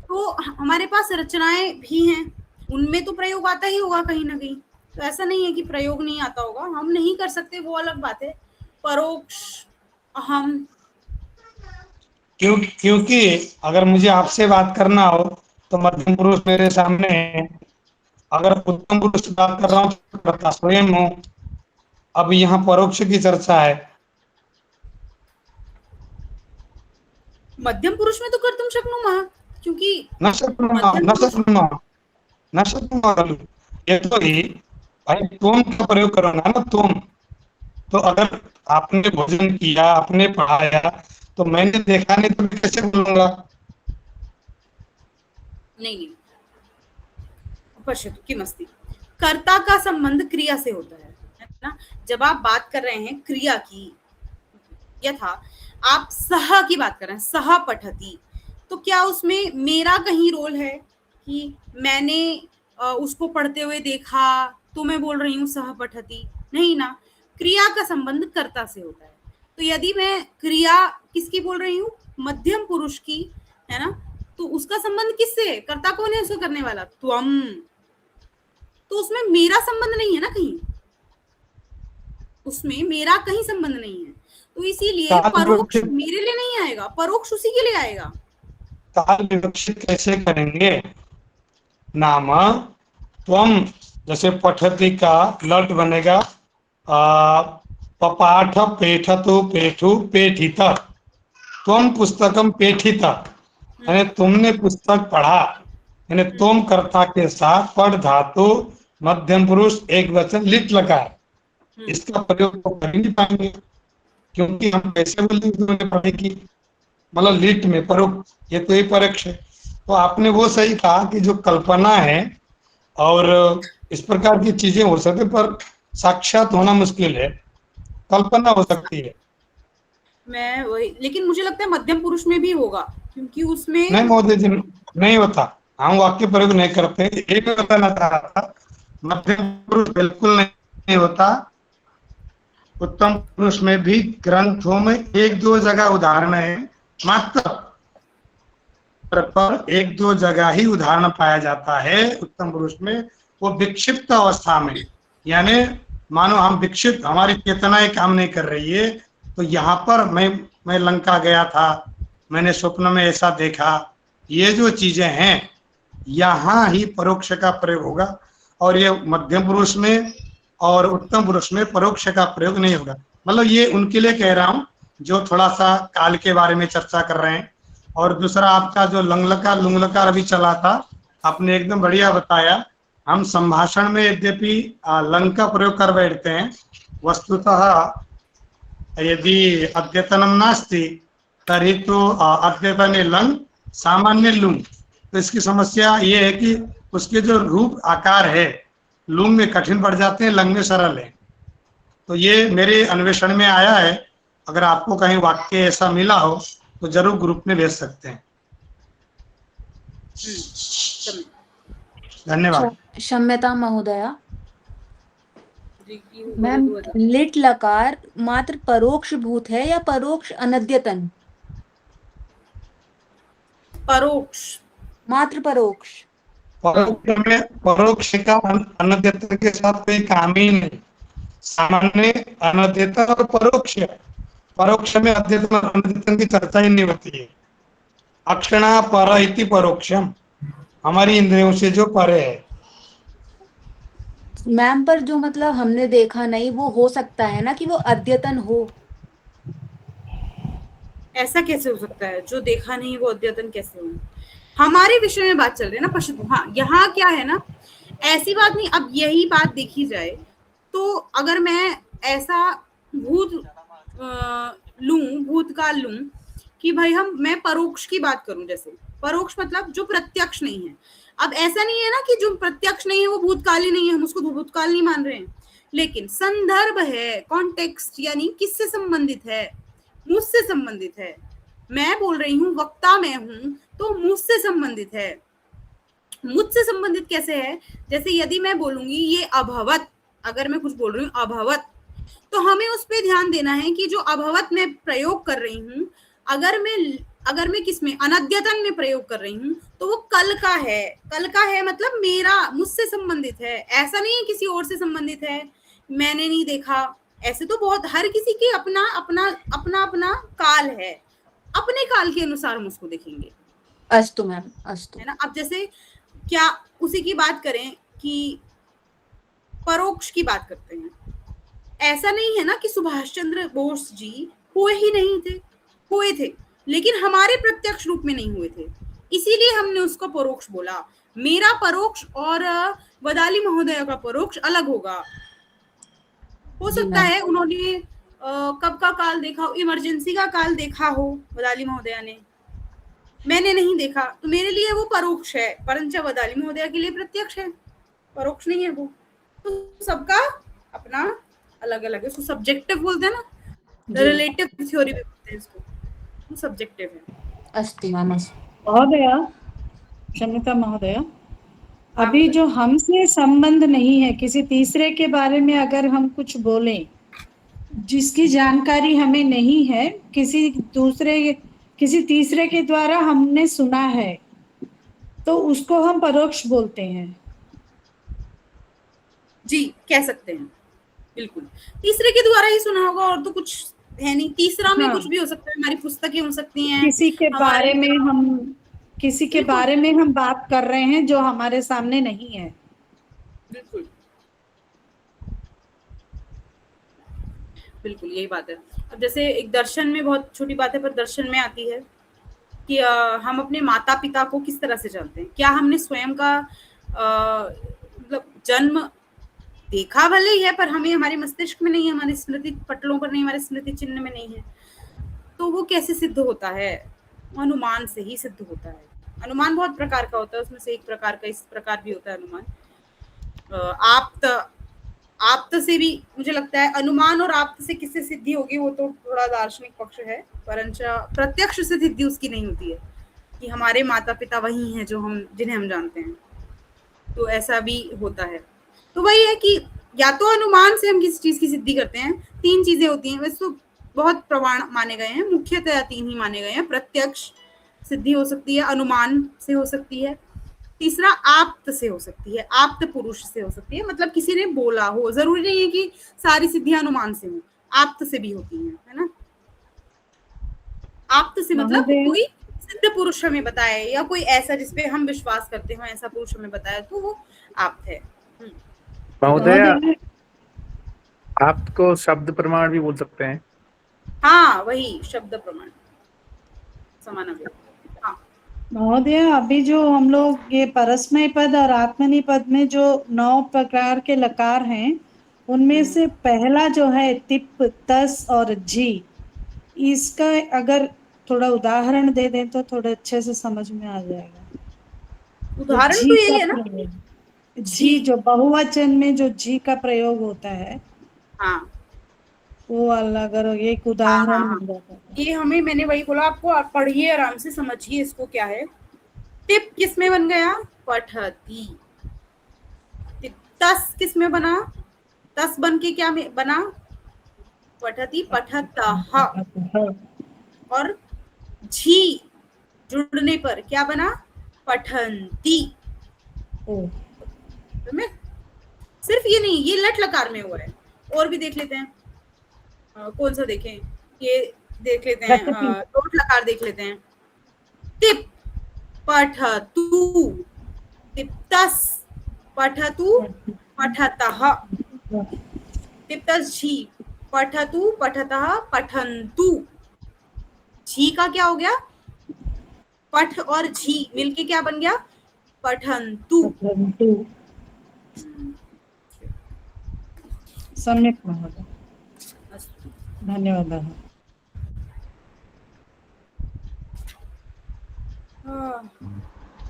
तो हमारे पास रचनाएं भी हैं, उनमें तो प्रयोग आता ही होगा कहीं ना कहीं। तो ऐसा नहीं है कि प्रयोग नहीं आता होगा, हम नहीं कर सकते वो अलग बात है। परोक्ष हम क्योंकि अगर मुझे आपसे बात करना हो तो मध्यम पुरुष मेरे सामने है, अगर उत्तम पुरुष से बात कर रहा हूँ तो करता स्वयं हूँ। अब यहाँ परोक्ष की चर्चा है। मध्यम पुरुष में तो कर्तुम शक्नुमः, क्योंकि न शक्नुमः खलु यतोहि भाई तुम का प्रयोग करो ना तुम। तो अगर आपने भोजन किया, आपने पढ़ाया, तो मैंने देखा नहीं तो कैसे बोलूंगा? नहीं पश्यतु किमस्ति, कर्ता का संबंध क्रिया से होता है ना। जब आप बात कर रहे हैं क्रिया की, यथा आप सह की बात कर रहे हैं, सह पठति, तो क्या उसमें मेरा कहीं रोल है कि मैंने उसको पढ़ते हुए देखा तो मैं बोल रही हूँ सह पठति? नहीं ना, क्रिया का संबंध कर्ता से होता है। तो यदि मैं क्रिया किसकी बोल रही हूँ? मध्यम पुरुष की, है ना, तो उसका संबंध किससे है? कर्ता कौन है उसको करने वाला? त्वम। तो उसमें मेरा संबंध नहीं है ना, कहीं उसमें मेरा कहीं संबंध नहीं है। तो इसीलिए परोक्ष मेरे लिए नहीं आएगा, परोक्ष उसी के लिए आएगा। काल विवक्षित कैसे करेंगे? नाम त्वम, जैसे पठति का लट बनेगा पपाठ पेठतु पेठु पेठित, त्वम पुस्तकम पेठित, यानी तुमने पुस्तक पढ़ा, यानी तुम कर्ता के साथ पढ़ धातु मध्यम पुरुष एक वचन लिट लकार, इसका प्रयोग तो कर नहीं पाएंगे, क्योंकि हम कैसे बोलेंगे तुमने पढ़े की, मतलब लिट में परोक्ष, ये तो ही परोक्ष है। तो आपने वो सही कहा कि जो कल्पना है और इस प्रकार की चीजें हो सकती, पर साक्षात होना मुश्किल है, कल्पना हो सकती है। मैं वही, लेकिन मुझे लगता है मध्यम पुरुष में भी होगा, क्योंकि उसमें नहीं महोदय जी, नहीं होता, हम वाक्य प्रयोग नहीं करते। एक बताना चाह रहा था, मध्यम पुरुष बिल्कुल नहीं होता। उत्तम पुरुष में भी ग्रंथों में एक दो जगह उदाहरण है मात्र, पर एक दो जगह ही उदाहरण पाया जाता है उत्तम पुरुष में, वो विक्षिप्त अवस्था में, यानी मानो हम विक्षिप्त, हमारी चेतना काम नहीं कर रही है, तो यहाँ पर मैं लंका गया था, मैंने स्वप्न में ऐसा देखा, ये जो चीजें हैं यहाँ ही परोक्ष का प्रयोग होगा, और ये मध्यम पुरुष में और उत्तम पुरुष में परोक्ष का प्रयोग नहीं होगा। मतलब ये उनके लिए कह रहा हूँ जो थोड़ा सा काल के बारे में चर्चा कर रहे हैं। और दूसरा आपका जो लंगलकार लुंगलकार अभी चला था, आपने एकदम बढ़िया बताया। हम संभाषण में यद्यपि लंग का प्रयोग कर बैठते हैं, वस्तुतः यदि अद्यतनम नास्ति तरी तो अद्यतने लंग सामान्य लुंग। तो इसकी समस्या ये है कि उसके जो रूप आकार है लुंग में कठिन पड़ जाते हैं, लंग में सरल है। तो ये मेरे अन्वेषण में आया है, अगर आपको कहीं वाक्य ऐसा मिला हो तो जरूर ग्रुप में भेज सकते हैं। धन्यवाद। क्षम्यता महोदया, मैम लिट लकार मात्र परोक्ष भूत है या परोक्ष अनद्यतन? परोक्ष, मात्र परोक्ष। परोक्ष का अनद्यता के साथ कोई काम ही नहीं। सामान्य अनद्यता और परोक्ष में अद्यतन और अनद्यतन की चर्चा ही नहीं होती है। अक्षणा पर इति परोक्षम, हमारी इंद्रियों से जो परे है। मैम पर जो मतलब हमने देखा नहीं वो हो सकता है ना कि वो अद्यतन हो। ऐसा कैसे हो सकता है? जो देखा नहीं वो अद्यतन कैसे हो? हमारे विषय में बात चल रही है ना पशु। हाँ, यहाँ क्या है ना, ऐसी बात नहीं। अब यही बात देखी जाए तो अगर मैं ऐसा भूतकाल लूं कि भाई मैं परोक्ष की बात करूं, जैसे परोक्ष मतलब जो प्रत्यक्ष नहीं है। अब ऐसा नहीं है ना कि जो प्रत्यक्ष नहीं है वो भूतकाल ही नहीं है, हम उसको भूतकाल नहीं मान रहे हैं, लेकिन संदर्भ है, कॉन्टेक्स्ट, यानी किससे संबंधित है? मुझसे संबंधित है। मैं बोल रही हूँ, वक्ता मैं हूं, तो मुझसे संबंधित है। मुझसे संबंधित कैसे है? जैसे यदि मैं बोलूंगी ये अभवत, अगर मैं कुछ बोल रही हूँ अभवत, तो हमें उस पर ध्यान देना है कि जो अभवत मैं प्रयोग कर रही हूँ, अगर मैं किसमें, अनद्यतन में प्रयोग कर रही हूँ, तो वो कल का है। कल का है मतलब मेरा, मुझसे संबंधित है। ऐसा नहीं है किसी और से संबंधित है, मैंने नहीं देखा। ऐसे तो बहुत, हर किसी के अपना अपना अपना अपना काल है, अपने काल के अनुसार हम उसको देखेंगे। अस्तु मैम, अस्तु। है ना। अब जैसे क्या उसी की बात करें कि परोक्ष की बात करते हैं, ऐसा नहीं है ना कि सुभाष चंद्र बोस जी हुए ही नहीं थे, हुए थे, लेकिन हमारे प्रत्यक्ष रूप में नहीं हुए थे, इसीलिए हमने उसको परोक्ष बोला। मेरा परोक्ष और वदाली महोदय का परोक्ष अलग होगा। हो सकता है उन्होंने कब का काल देखा हो, इमरजेंसी का काल देखा हो वदाली महोदया ने, मैंने नहीं देखा, तो मेरे लिए वो परोक्ष है, परंतु वदाली महोदया के लिए प्रत्यक्ष है, परोक्ष नहीं है वो। तो सबका अपना अलग अलग है। उसको सब्जेक्टिव बोलते हैं ना, रिलेटिव थ्योरी भी बोलते हैं इसको, वो सब्जेक्टिव है। अस्ति मैम। महोदया, क्षम्यता महोदया, अभी जो हमसे संबंध नहीं है, किसी तीसरे के बारे में अगर हम कुछ बोलें जिसकी जानकारी हमें नहीं है, किसी तीसरे के द्वारा हमने सुना है, तो उसको हम परोक्ष बोलते हैं। जी, कह सकते हैं, बिल्कुल। तीसरे के द्वारा ही सुना होगा, और तो कुछ है नहीं। तीसरा में कुछ भी हो सकता है, हमारी पुस्तकें हो सकती हैं, किसी के बारे में हम बात कर रहे हैं जो हमारे सामने नहीं है। बिल्कुल बिल्कुल, यही बात है। अब जैसे एक दर्शन में, बहुत छोटी बात है पर दर्शन में आती है कि हम अपने माता पिता को किस तरह से जानते हैं। क्या हमने स्वयं का मतलब जन्म देखा भले ही है, पर हमें हमारे मस्तिष्क में नहीं है, हमारे स्मृति पटलों पर नहीं, हमारे स्मृति चिन्ह में नहीं है, तो वो कैसे सिद्ध होता है? अनुमान से ही सिद्ध होता है। अनुमान बहुत प्रकार का होता है, उसमें से एक प्रकार का इस प्रकार भी होता है अनुमान। आप्त से भी मुझे लगता है, अनुमान और आप्त से किससे सिद्धि होगी वो तो थोड़ा दार्शनिक पक्ष है, परंतु प्रत्यक्ष से सिद्धि उसकी नहीं होती है कि हमारे माता पिता वही हैं जो जिन्हें हम जानते हैं, तो ऐसा भी होता है। तो वही है कि या तो अनुमान से हम किसी चीज की सिद्धि करते हैं, 3 चीजें होती हैं, वैसे तो बहुत प्रमाण माने गए हैं, मुख्यतः 3 ही माने गए हैं। प्रत्यक्ष सिद्धि हो सकती है, अनुमान से हो सकती है, तीसरा आप्त से हो सकती है, आप्त पुरुष से हो सकती है, मतलब किसी ने बोला हो। जरूरी नहीं है कि सारी सिद्धियां अनुमान से हो, आप्त से भी होती हैं, है ना। आप्त से मतलब कोई सिद्ध पुरुष हमें बताए, या कोई ऐसा जिसपे हम विश्वास करते हो, ऐसा पुरुष हमें बताया, तो वो आप्त है। महोदय, आपको शब्द प्रमाण भी बोल सकते हैं। हाँ, वही शब्द प्रमाण, समानार्थक। हाँ महोदय, अभी जो हम लोग ये परस्मय पद और आत्मनेपद पद में जो 9 प्रकार के लकार हैं, उनमें से पहला जो है तिप, तस और जी, इसका अगर थोड़ा उदाहरण दे दें तो थोड़ा अच्छे से समझ में आ जाएगा। उदाहरण तो यही है ना, जी जो बहुवचन में जो जी का प्रयोग होता है, हाँ, वो अगर एक उदाहरण मिल जाता है। ये हमें, मैंने वही बोला आपको, आप पढ़िए आराम से, समझिए इसको क्या है। टिप किस में बन गया? पठती। तस किस में बना? तस बन के क्या में बना? पठती, पठतः। और झी जुड़ने पर क्या बना? पठन्ति। में सिर्फ ये नहीं, ये लट लकार में हुआ है। और भी देख लेते हैं, कौन सा देखें, ये देख लेते हैं, लोट लकार देख लेते हैं। टिप पठतु, टिप्तस पठतु पठतः, टिप्तस झी पठतु पठतः पठन्तु। झी का क्या हो गया, पठ और झी मिलके क्या बन गया, पठन्तु। सम्यक् महोदय, धन्यवादः।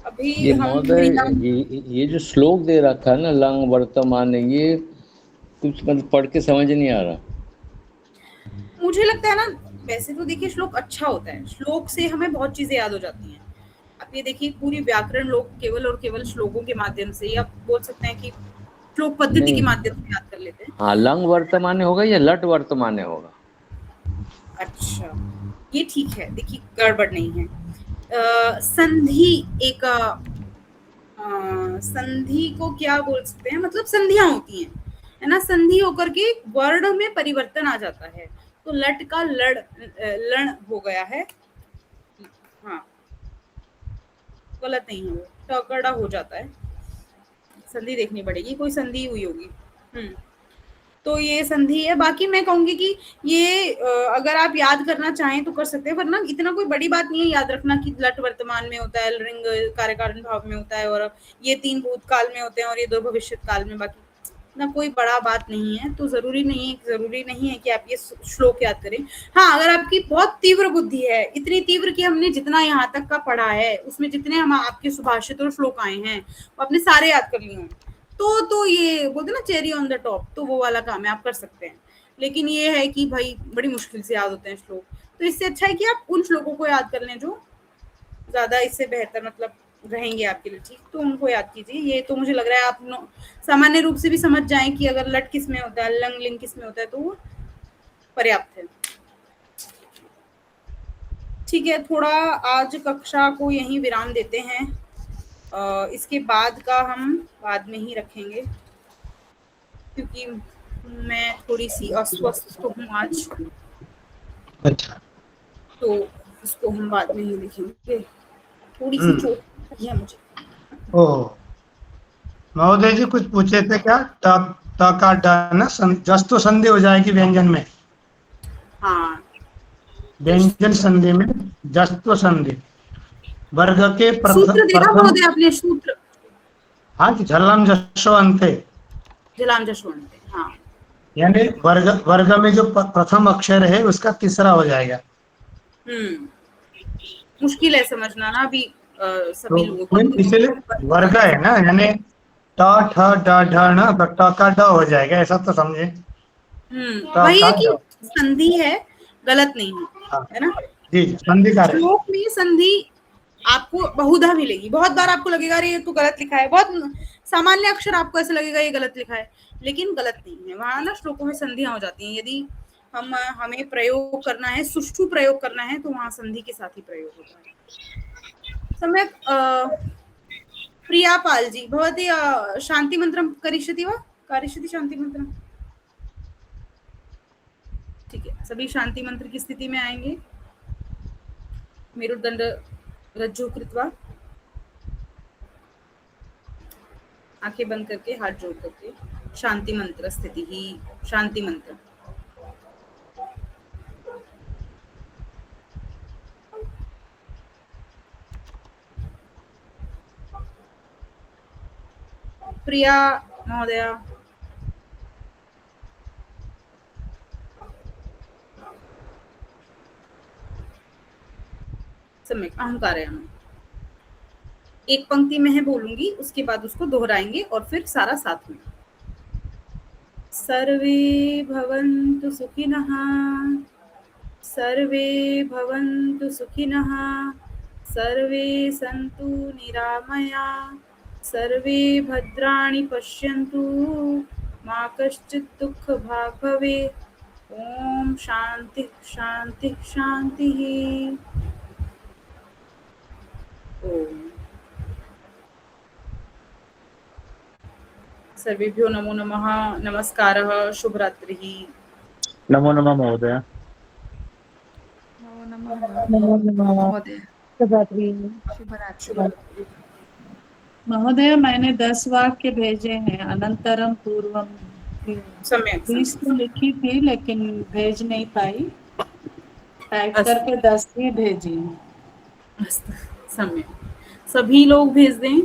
अभी ये महोदय ये जो श्लोक दे रखा है ना लंग वर्तमान, ये कुछ मतलब पढ़ के समझ नहीं आ रहा। मुझे लगता है ना, वैसे तो देखिए श्लोक अच्छा होता है, श्लोक से हमें बहुत चीजें याद हो जाती हैं। आप ये देखिए पूरी व्याकरण लोग केवल और केवल श्लोकों के माध्यम से, या बोल सकते हैं कि श्लोक पद्धति के माध्यम से याद कर लेते हैं। हाँ, लंग वर्तमान होगा या लट वर्तमान होगा? अच्छा, ये ठीक है, देखिए गड़बड़ नहीं है। संधि एक संधि को क्या बोल सकते हैं, मतलब संधियां होती हैं, है ना, संधि होकर के वर्ण में परिवर्तन आ जाता है, तो लट का लण हो गया है। हाँ, गलत नहीं है, वो टकड़ा हो जाता है, संधि देखनी पड़ेगी, कोई संधि हुई होगी। तो ये संधि है। बाकी मैं कहूंगी कि ये अगर आप याद करना चाहें तो कर सकते हैं, वरना इतना कोई बड़ी बात नहीं है याद रखना कि लट वर्तमान में होता है, लिंग कार्यकारण भाव में होता है, और ये 3 भूतकाल में होते हैं और ये 2 भविष्यत काल में। बाकी इतना कोई बड़ा बात नहीं है, तो जरूरी नहीं है कि आप ये श्लोक याद करें। हाँ, अगर आपकी बहुत तीव्र बुद्धि है, इतनी तीव्र कि हमने जितना यहाँ तक का पढ़ा है उसमें जितने हम आपके सुभाषित और श्लोक आए हैं वो आपने सारे याद कर लिए हैं, तो ये बोलते ना चेरी ऑन द टॉप, तो वो वाला काम है, आप कर सकते हैं। लेकिन ये है कि भाई बड़ी मुश्किल से याद होते हैं श्लोक, तो इससे अच्छा है कि आप उन श्लोकों को याद कर लें जो ज्यादा इससे बेहतर मतलब रहेंगे आपके लिए, ठीक, तो उनको याद कीजिए। ये तो मुझे लग रहा है आप सामान्य रूप से भी समझ जाएं कि अगर लट किस में होता है, लंग लिंग किस में होता है, तो वो पर्याप्त है। ठीक है, थोड़ा आज कक्षा को यहीं विराम देते हैं, इसके बाद का हम बाद में ही रखेंगे, क्योंकि मैं थोड़ी सी अस्वस्थ तो हूँ आज। अच्छा, तो इसको हम बाद में ही लिखेंगे, थोड़ी सी चोट है मुझे। ओह, महोदय जी कुछ पूछे थे क्या? ता का डा ना जस्तो संधि हो जाएगी व्यंजन में। हाँ, व्यंजन संधि में जस्तो संधि वर्ग के सूत्र देखा महोदय आपने, सूत्र? हाँ, कि झल्लाम जशो अंते, झलाम जशो अंते, हाँ, यानी वर्ग में जो प्रथम अक्षर है उसका तीसरा हो जाएगा। मुश्किल है समझना ना अभी सभी लोगों को, इसलिए वर्ग है ना, यानी टा ठ डा ढ ना, तो टा का ड हो जाएगा, ऐसा तो समझे। वही है कि संधि है, गलत नहीं है, हाँ, है ना जी, संधि का श्लोक में संधि आपको बहुधा मिलेगी। बहुत बार आपको लगेगा अरे ये तो गलत लिखा है, बहुत सामान्य अक्षर आपको ऐसा लगेगा ये गलत लिखा है, लेकिन गलत नहीं है। वहां ना श्लोकों में संधियां हो जाती हैं, यदि हमें प्रयोग करना है, सुष्ठु प्रयोग करना है, तो वहां संधि के साथ ही प्रयोग होता है। सम्यक् प्रिया पाल जी, भवती शांति मंत्रम करिष्यति वा? करिष्यति शांति मंत्रम? ठीक है, सभी शांति मंत्र की स्थिति में आएंगे। मेरुदंड रज्जु कृत्वा, आंखें बंद करके, हाथ जोड़ करके, शांति मंत्र स्थिति ही शांति मंत्र। प्रिया महोदया, सम्यक अहंकार है। एक पंक्ति में है बोलूंगी, उसके बाद उसको दोहराएंगे और फिर सारा साथ में। सर्वे भवन्तु सुखिनः, सर्वे भवन्तु सुखिनः, सर्वे सन्तु निरामया, सर्वे भद्राणि पश्यन्तु, मा कश्चित् दुःखभाग् भवेत्। ओम शांति शांति शांति। ओम सर्वेभ्यो नमो नमः, नमस्कारः, शुभरात्रिः। नमो नमः महोदय। नमो नमः नमो नमः महोदय। शुभरात्रि। महोदय, मैंने 10 वाक्य भेजे हैं, अनंतरम पूर्वम सम्यक 20 तो लिखी थी लेकिन भेज नहीं पाई, टाइप अस्तु। करके 10 ही भेजी। अस्तु, सम्यक। सभी लोग भेज दें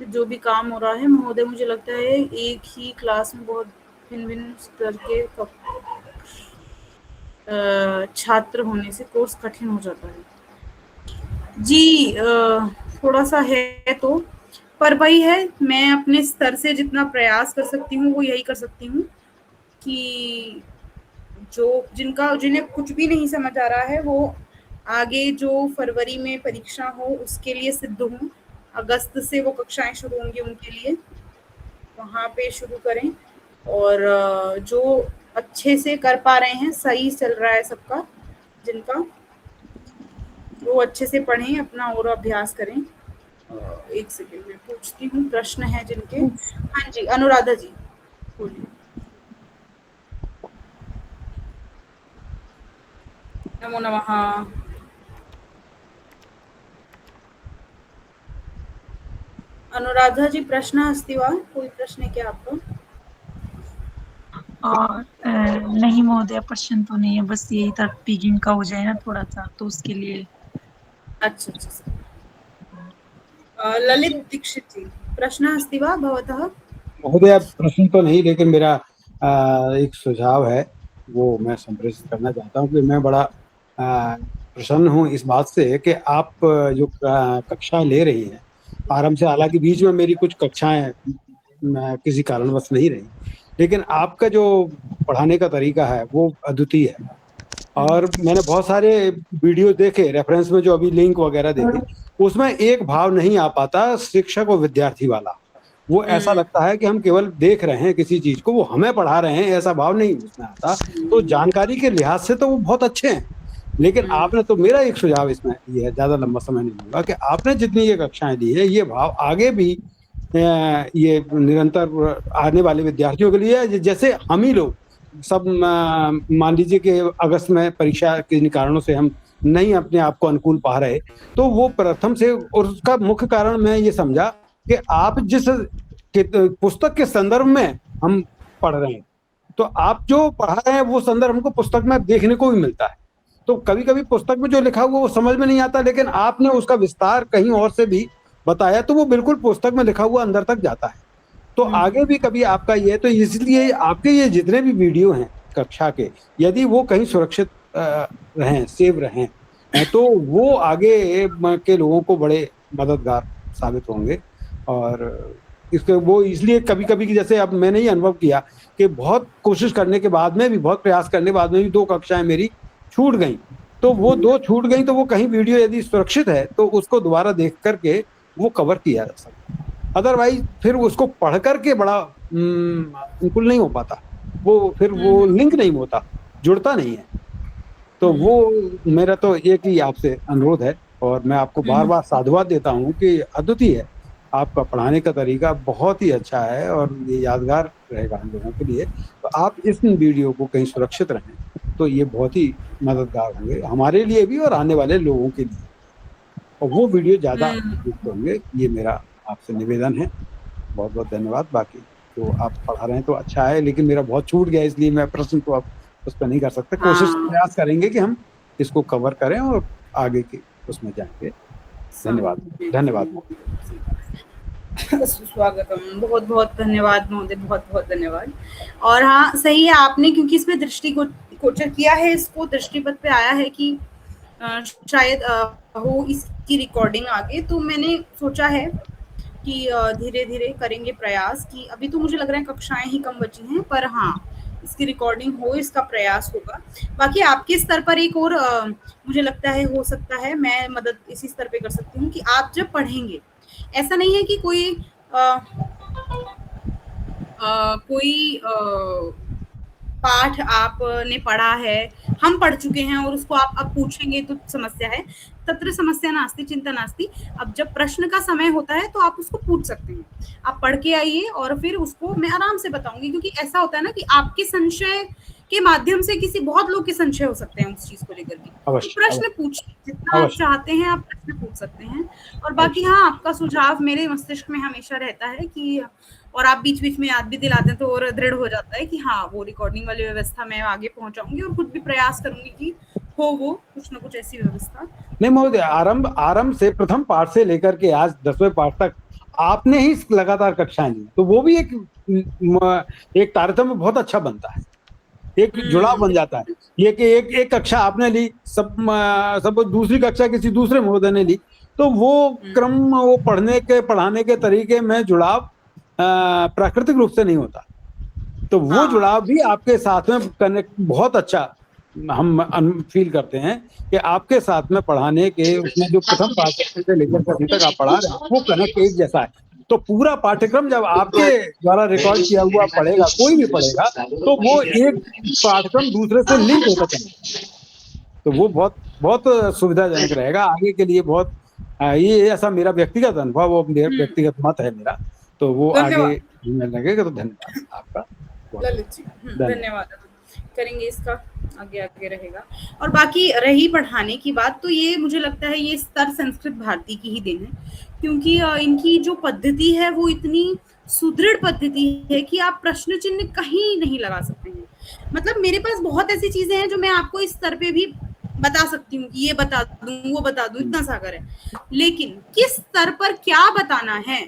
जो भी काम हो रहा है। महोदय, मुझे लगता है एक ही क्लास में बहुत भिन्न-भिन्न स्तर के छात्र होने से कोर्स कठिन हो जाता है। जी, थोड़ा सा है तो, पर वही है, मैं अपने स्तर से जितना प्रयास कर सकती हूँ वो यही कर सकती हूँ कि जिन्हें कुछ भी नहीं समझ आ रहा है वो आगे जो फरवरी में परीक्षा हो उसके लिए सिद्ध हूँ। अगस्त से वो कक्षाएं शुरू होंगी उनके लिए, वहाँ पे शुरू करें। और जो अच्छे से कर पा रहे हैं, सही चल रहा है सबका जिनका, वो अच्छे से पढ़ें, अपना और अभ्यास करें। एक सेकंड में पूछती हूँ प्रश्न है जिनके। हाँ जी, अनुराधा जी बोलिए। नमो नमः। अनुराधा जी, प्रश्न अस्ति वा? कोई प्रश्न है क्या आपका? नहीं महोदय, प्रश्न तो नहीं है, बस यही था पीकिंग का हो जाए ना थोड़ा सा, तो उसके लिए। अच्छा अच्छा। ललित दीक्षित जी, प्रश्न अस्ति वा भवतः? महोदय, प्रश्न तो नहीं, लेकिन मेरा एक सुझाव है, वो मैं संप्रेषित करना चाहता हूँ कि मैं बड़ा प्रसन्न हूँ इस बात से कि आप जो कक्षा ले रही हैं आरंभ से, हालांकि बीच में मेरी कुछ कक्षाएं किसी कारणवश नहीं रही, लेकिन आपका जो पढ़ाने का तरीका है वो अद्वितीय है। और मैंने बहुत सारे वीडियो देखे, रेफरेंस में जो अभी लिंक वगैरह देखे, उसमें एक भाव नहीं आ पाता शिक्षक और विद्यार्थी वाला। वो ऐसा लगता है कि हम केवल देख रहे हैं किसी चीज को, वो हमें पढ़ा रहे हैं, ऐसा भाव नहीं उसमें आता। तो जानकारी के लिहाज से तो वो बहुत अच्छे हैं, लेकिन आपने तो, मेरा एक सुझाव इसमें ये है, ज्यादा लंबा समय नहीं लूंगा, कि आपने जितनी ये कक्षाएं दी है, ये भाव आगे भी ये निरंतर आने वाले विद्यार्थियों के लिए, जैसे हम ही लोग सब मान लीजिए कि अगस्त में परीक्षा किन कारणों से हम नहीं अपने आप को अनुकूल पा रहे, तो वो प्रथम से, और उसका मुख्य कारण मैं ये समझा कि आप जिस पुस्तक के संदर्भ में हम पढ़ रहे हैं, तो आप जो पढ़ा रहे हैं वो संदर्भ हमको पुस्तक में देखने को भी मिलता है। तो कभी कभी पुस्तक में जो लिखा हुआ वो समझ में नहीं आता, लेकिन आपने उसका विस्तार कहीं और से भी बताया, तो वो बिल्कुल पुस्तक में लिखा हुआ अंदर तक जाता है। तो आगे भी कभी आपका ये, तो इसलिए आपके ये जितने भी वीडियो हैं कक्षा के, यदि वो कहीं सुरक्षित रहें, सेव रहें, तो वो आगे के लोगों को बड़े मददगार साबित होंगे। और इसके वो इसलिए कभी कभी, जैसे अब मैंने ही अनुभव किया कि बहुत कोशिश करने के बाद में भी, बहुत प्रयास करने के बाद में भी 2 कक्षाएं मेरी छूट गई। तो वो 2 छूट गई, तो वो कहीं वीडियो यदि सुरक्षित है तो उसको दोबारा देख करके वो कवर किया जा सकता, अदरवाइज फिर उसको पढ़ करके बड़ा अनुकूल नहीं हो पाता, वो फिर वो लिंक नहीं होता, जुड़ता नहीं है। तो वो मेरा तो एक ही आपसे अनुरोध है, और मैं आपको बार बार साधुवाद देता हूँ कि अद्वितीय है, आपका पढ़ाने का तरीका बहुत ही अच्छा है और ये यादगार रहेगा हम लोगों के लिए। तो आप इस वीडियो को कहीं सुरक्षित रहें, तो ये बहुत ही मददगार होंगे हमारे लिए भी और आने वाले लोगों के लिए, और वो वीडियो ज़्यादा उपयुक्त होंगे, ये मेरा आपसे निवेदन है। बहुत बहुत धन्यवाद। बाकी तो आप पढ़ा रहे हैं तो अच्छा है, लेकिन मेरा बहुत छूट गया, इसलिए मैं प्रश्न तो आप उस पर नहीं कर सकते। कोशिश प्रयास करेंगे कि हम इसको कवर करें और आगे के उसमें जाएंगे। धन्यवाद। धन्यवाद। स्वागतम, बहुत बहुत धन्यवाद महोदय, बहुत बहुत धन्यवाद। और हाँ, सही है आपने, क्योंकि इसमें दृष्टिगोचर किया है, इसको दृष्टिपथ पे आया है कि शायद हो इसकी रिकॉर्डिंग आगे, तो मैंने सोचा है कि धीरे धीरे करेंगे प्रयास, कि अभी तो मुझे लग रहा है कक्षाएं ही कम बची हैं, पर हाँ इसकी रिकॉर्डिंग हो, इसका प्रयास होगा। बाकी आपके स्तर पर एक और मुझे लगता है हो सकता है, मैं मदद इसी स्तर पे कर सकती हूँ कि आप जब पढ़ेंगे, ऐसा नहीं है कि कोई पाठ आपने पढ़ा है, हम पढ़ चुके हैं और उसको आप अब पूछेंगे तो समस्या है। तत्र समस्या नास्ति चिंता नास्ति। अब जब प्रश्न का समय होता है तो आप उसको पूछ सकते हैं, आप पढ़ के आइए और फिर उसको मैं आराम से बताऊंगी, क्योंकि ऐसा होता है ना कि आपके संशय के माध्यम से किसी बहुत लोग के संशय हो सकते हैं उस चीज को लेकर के। तो प्रश्न पूछिए, जितना आप चाहते हैं आप प्रश्न पूछ सकते हैं। और बाकी हाँ, आपका सुझाव मेरे मस्तिष्क में हमेशा रहता है कि, और आप बीच बीच में याद भी दिलाते हैं तो और दृढ़ हो जाता है कि हाँ वो रिकॉर्डिंग वाली व्यवस्था मैं आगे पहुंचाऊंगी और खुद भी प्रयास करूंगी कि हो वो कुछ ना कुछ ऐसी व्यवस्था। नहीं महोदय, आरंभ से प्रथम पाठ से लेकर के आज 10वें पाठ तक आपने ही लगातार कक्षाएं ली, तो वो भी एक तारतम्य बहुत अच्छा बनता है, एक जुड़ाव बन जाता है। ये कि एक कक्षा आपने ली, सब दूसरी कक्षा किसी दूसरे महोदय ने ली, तो वो क्रम, वो पढ़ाने के तरीके में जुड़ाव प्राकृतिक रूप से नहीं होता। तो वो जुड़ाव भी आपके साथ में कनेक्ट बहुत अच्छा हम फील करते हैं कि आपके साथ में पढ़ाने के उसमें जो प्रथम पाठ से लेकर अभी तक आप पढ़ा रहे हैं वो कनेक्ट एक जैसा है। तो पूरा पाठ्यक्रम जब आपके द्वारा रिकॉर्ड किया हुआ पढ़ेगा, कोई भी पढ़ेगा, तो वो एक पाठ्यक्रम दूसरे से लिंक होता है, तो वो बहुत सुविधाजनक रहेगा आगे के लिए। बहुत ये ऐसा मेरा व्यक्तिगत अनुभव, वो व्यक्तिगत मत है मेरा, तो वो आगे लगेगा। तो धन्यवाद आपका, ललित जी, धन्यवाद। करेंगे इसका आगे रहेगा। और बाकी रही पढ़ाने की बात, तो ये मुझे लगता है ये स्तर संस्कृत भारती की ही देन है, क्योंकि इनकी जो पद्धति है वो इतनी सुदृढ़ पद्धति है कि आप प्रश्न चिन्ह कहीं नहीं लगा सकते हैं। मतलब मेरे पास बहुत ऐसी चीजें हैं जो मैं आपको इस स्तर पे भी बता सकती हूँ कि ये बता दूं वो बता दूं, इतना सागर है, लेकिन किस स्तर पर क्या बताना है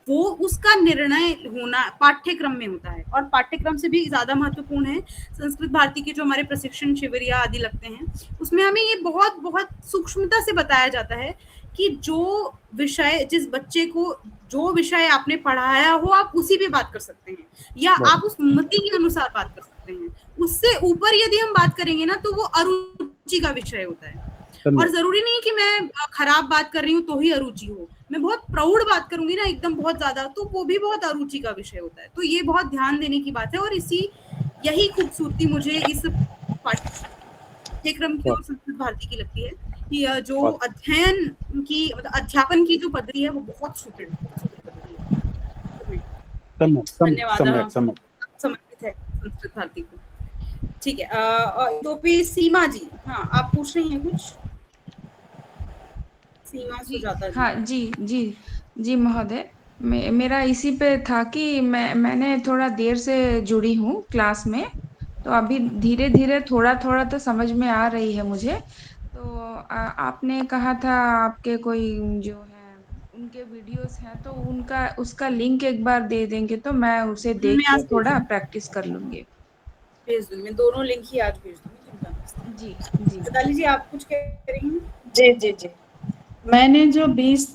वो उसका निर्णय होना पाठ्यक्रम में होता है। और पाठ्यक्रम से भी ज्यादा महत्वपूर्ण है संस्कृत भारती के जो हमारे प्रशिक्षण शिविर या आदि लगते हैं, उसमें हमें ये बहुत बहुत सूक्ष्मता से बताया जाता है कि जो विषय, जिस बच्चे को जो विषय आपने पढ़ाया हो आप उसी पे बात कर सकते हैं, या आप उस मति के अनुसार बात कर सकते हैं। उससे ऊपर यदि हम बात करेंगे ना तो वो अरुचि का विषय होता है। और जरूरी नहीं कि मैं खराब बात कर रही हूँ तो ही अरुचि हो, मैं बहुत प्रौढ़ बात करूंगी ना एकदम बहुत ज्यादा, तो वो भी बहुत अरुचि का विषय होता है। तो ये बहुत ध्यान देने की बात है, और यही खूबसूरती मुझे इस पाठ्यक्रम की और संस्कृत भारती की लगती है कि जो अध्ययन की मतलब अध्यापन की जो पद्धति है वो बहुत सुदृढ़ धन्यवाद समर्पित है संस्कृत भारती को। ठीक है, तो फिर सीमा जी, हाँ आप पूछ रही हैं कुछ? सीमा सुजाता जी। हाँ जी महोदय, मेरा इसी पे था कि मैंने थोड़ा देर से जुड़ी हूँ क्लास में, तो अभी धीरे धीरे थोड़ा तो समझ में आ रही है मुझे। तो आपने कहा था आपके कोई जो है उनके वीडियोस हैं, तो उसका लिंक एक बार दे देंगे तो मैं उसे देख के थोड़ा प्रैक्टिस कर लूंगी। भेज दूंगी, मैं दोनों लिंक ही आज भेज दूंगी। जी बताली जी, आप कुछ कह रही हैं? जी मैंने जो 20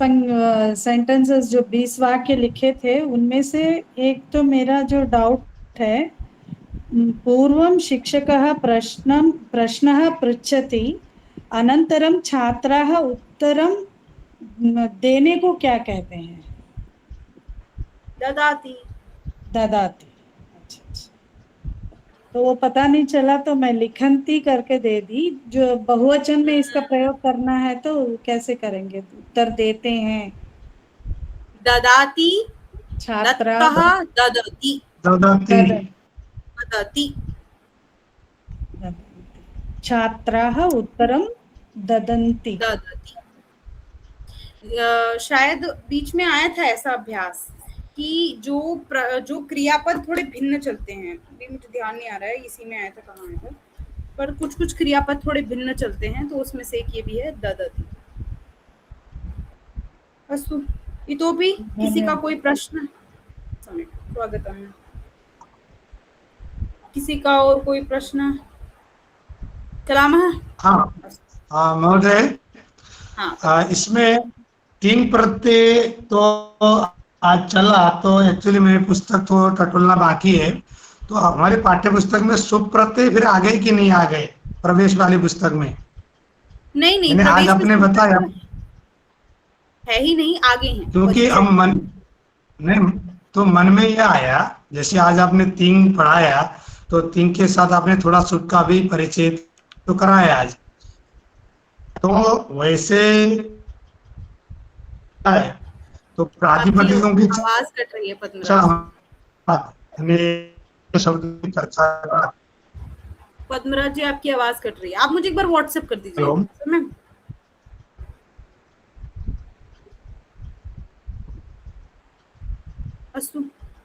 सेंटेंसेस जो 20 वाक्य लिखे थे उनमें से एक तो मेरा जो डाउट है, पूर्वं शिक्षकः प्रश्नः पृच्छति, अनंतरम छात्राः उत्तरम देने को क्या कहते हैं? ददाति। अच्छा। तो वो पता नहीं चला तो मैं लिखंती करके दे दी। जो बहुवचन में इसका प्रयोग करना है तो कैसे करेंगे? उत्तर देते हैं। ददाति, छात्राः ददति। छात्राः उत्तरम ददन्ति। शायद बीच में आया था ऐसा अभ्यास कि जो क्रियापद थोड़े भिन्न चलते हैं, अभी मुझे ध्यान नहीं आ रहा है इसी में आया था कहाँ आया था, पर कुछ क्रियापद थोड़े भिन्न चलते हैं, तो उसमें से एक ये भी है ददति। अस्तु, इतोपि किसी का कोई प्रश्न? स्वागतम। किसी का और कोई प्रश्न? कलामः? हाँ महोदय, इसमें 3 प्रत्यय तो आज चला, तो एक्चुअली मेरी पुस्तक तो टटोलना बाकी है। तो हमारे पाठ्य पुस्तक में सुप प्रत्यय फिर आ गए कि नहीं आ गए प्रवेश वाली पुस्तक में? नहीं आज आपने बताया है ही नहीं, आगे हैं। क्योंकि मन में यह आया, जैसे आज आपने 3 पढ़ाया, तो 3 के साथ आपने थोड़ा सूत्र का भी परिचय तो कराया आज। तो वैसे है तो प्रातिपदिकों की आवाज कट रही है पद्मराज। हमें शब्द चर्चा। पद्मराज जी आपकी आवाज कट रही है, आप मुझे एक बार व्हाट्सएप कर दीजिए मैम। अस्तु,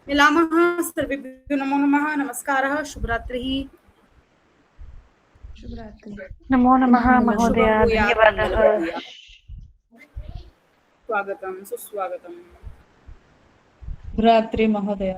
मिलामः, सर्वेभ्यो नमो नमः, नमस्कारः, शुभरात्रिः। नमो नमः महोदय, धन्यवादः। स्वागतम सुस्वागतम। शुभरात्रि महोदय।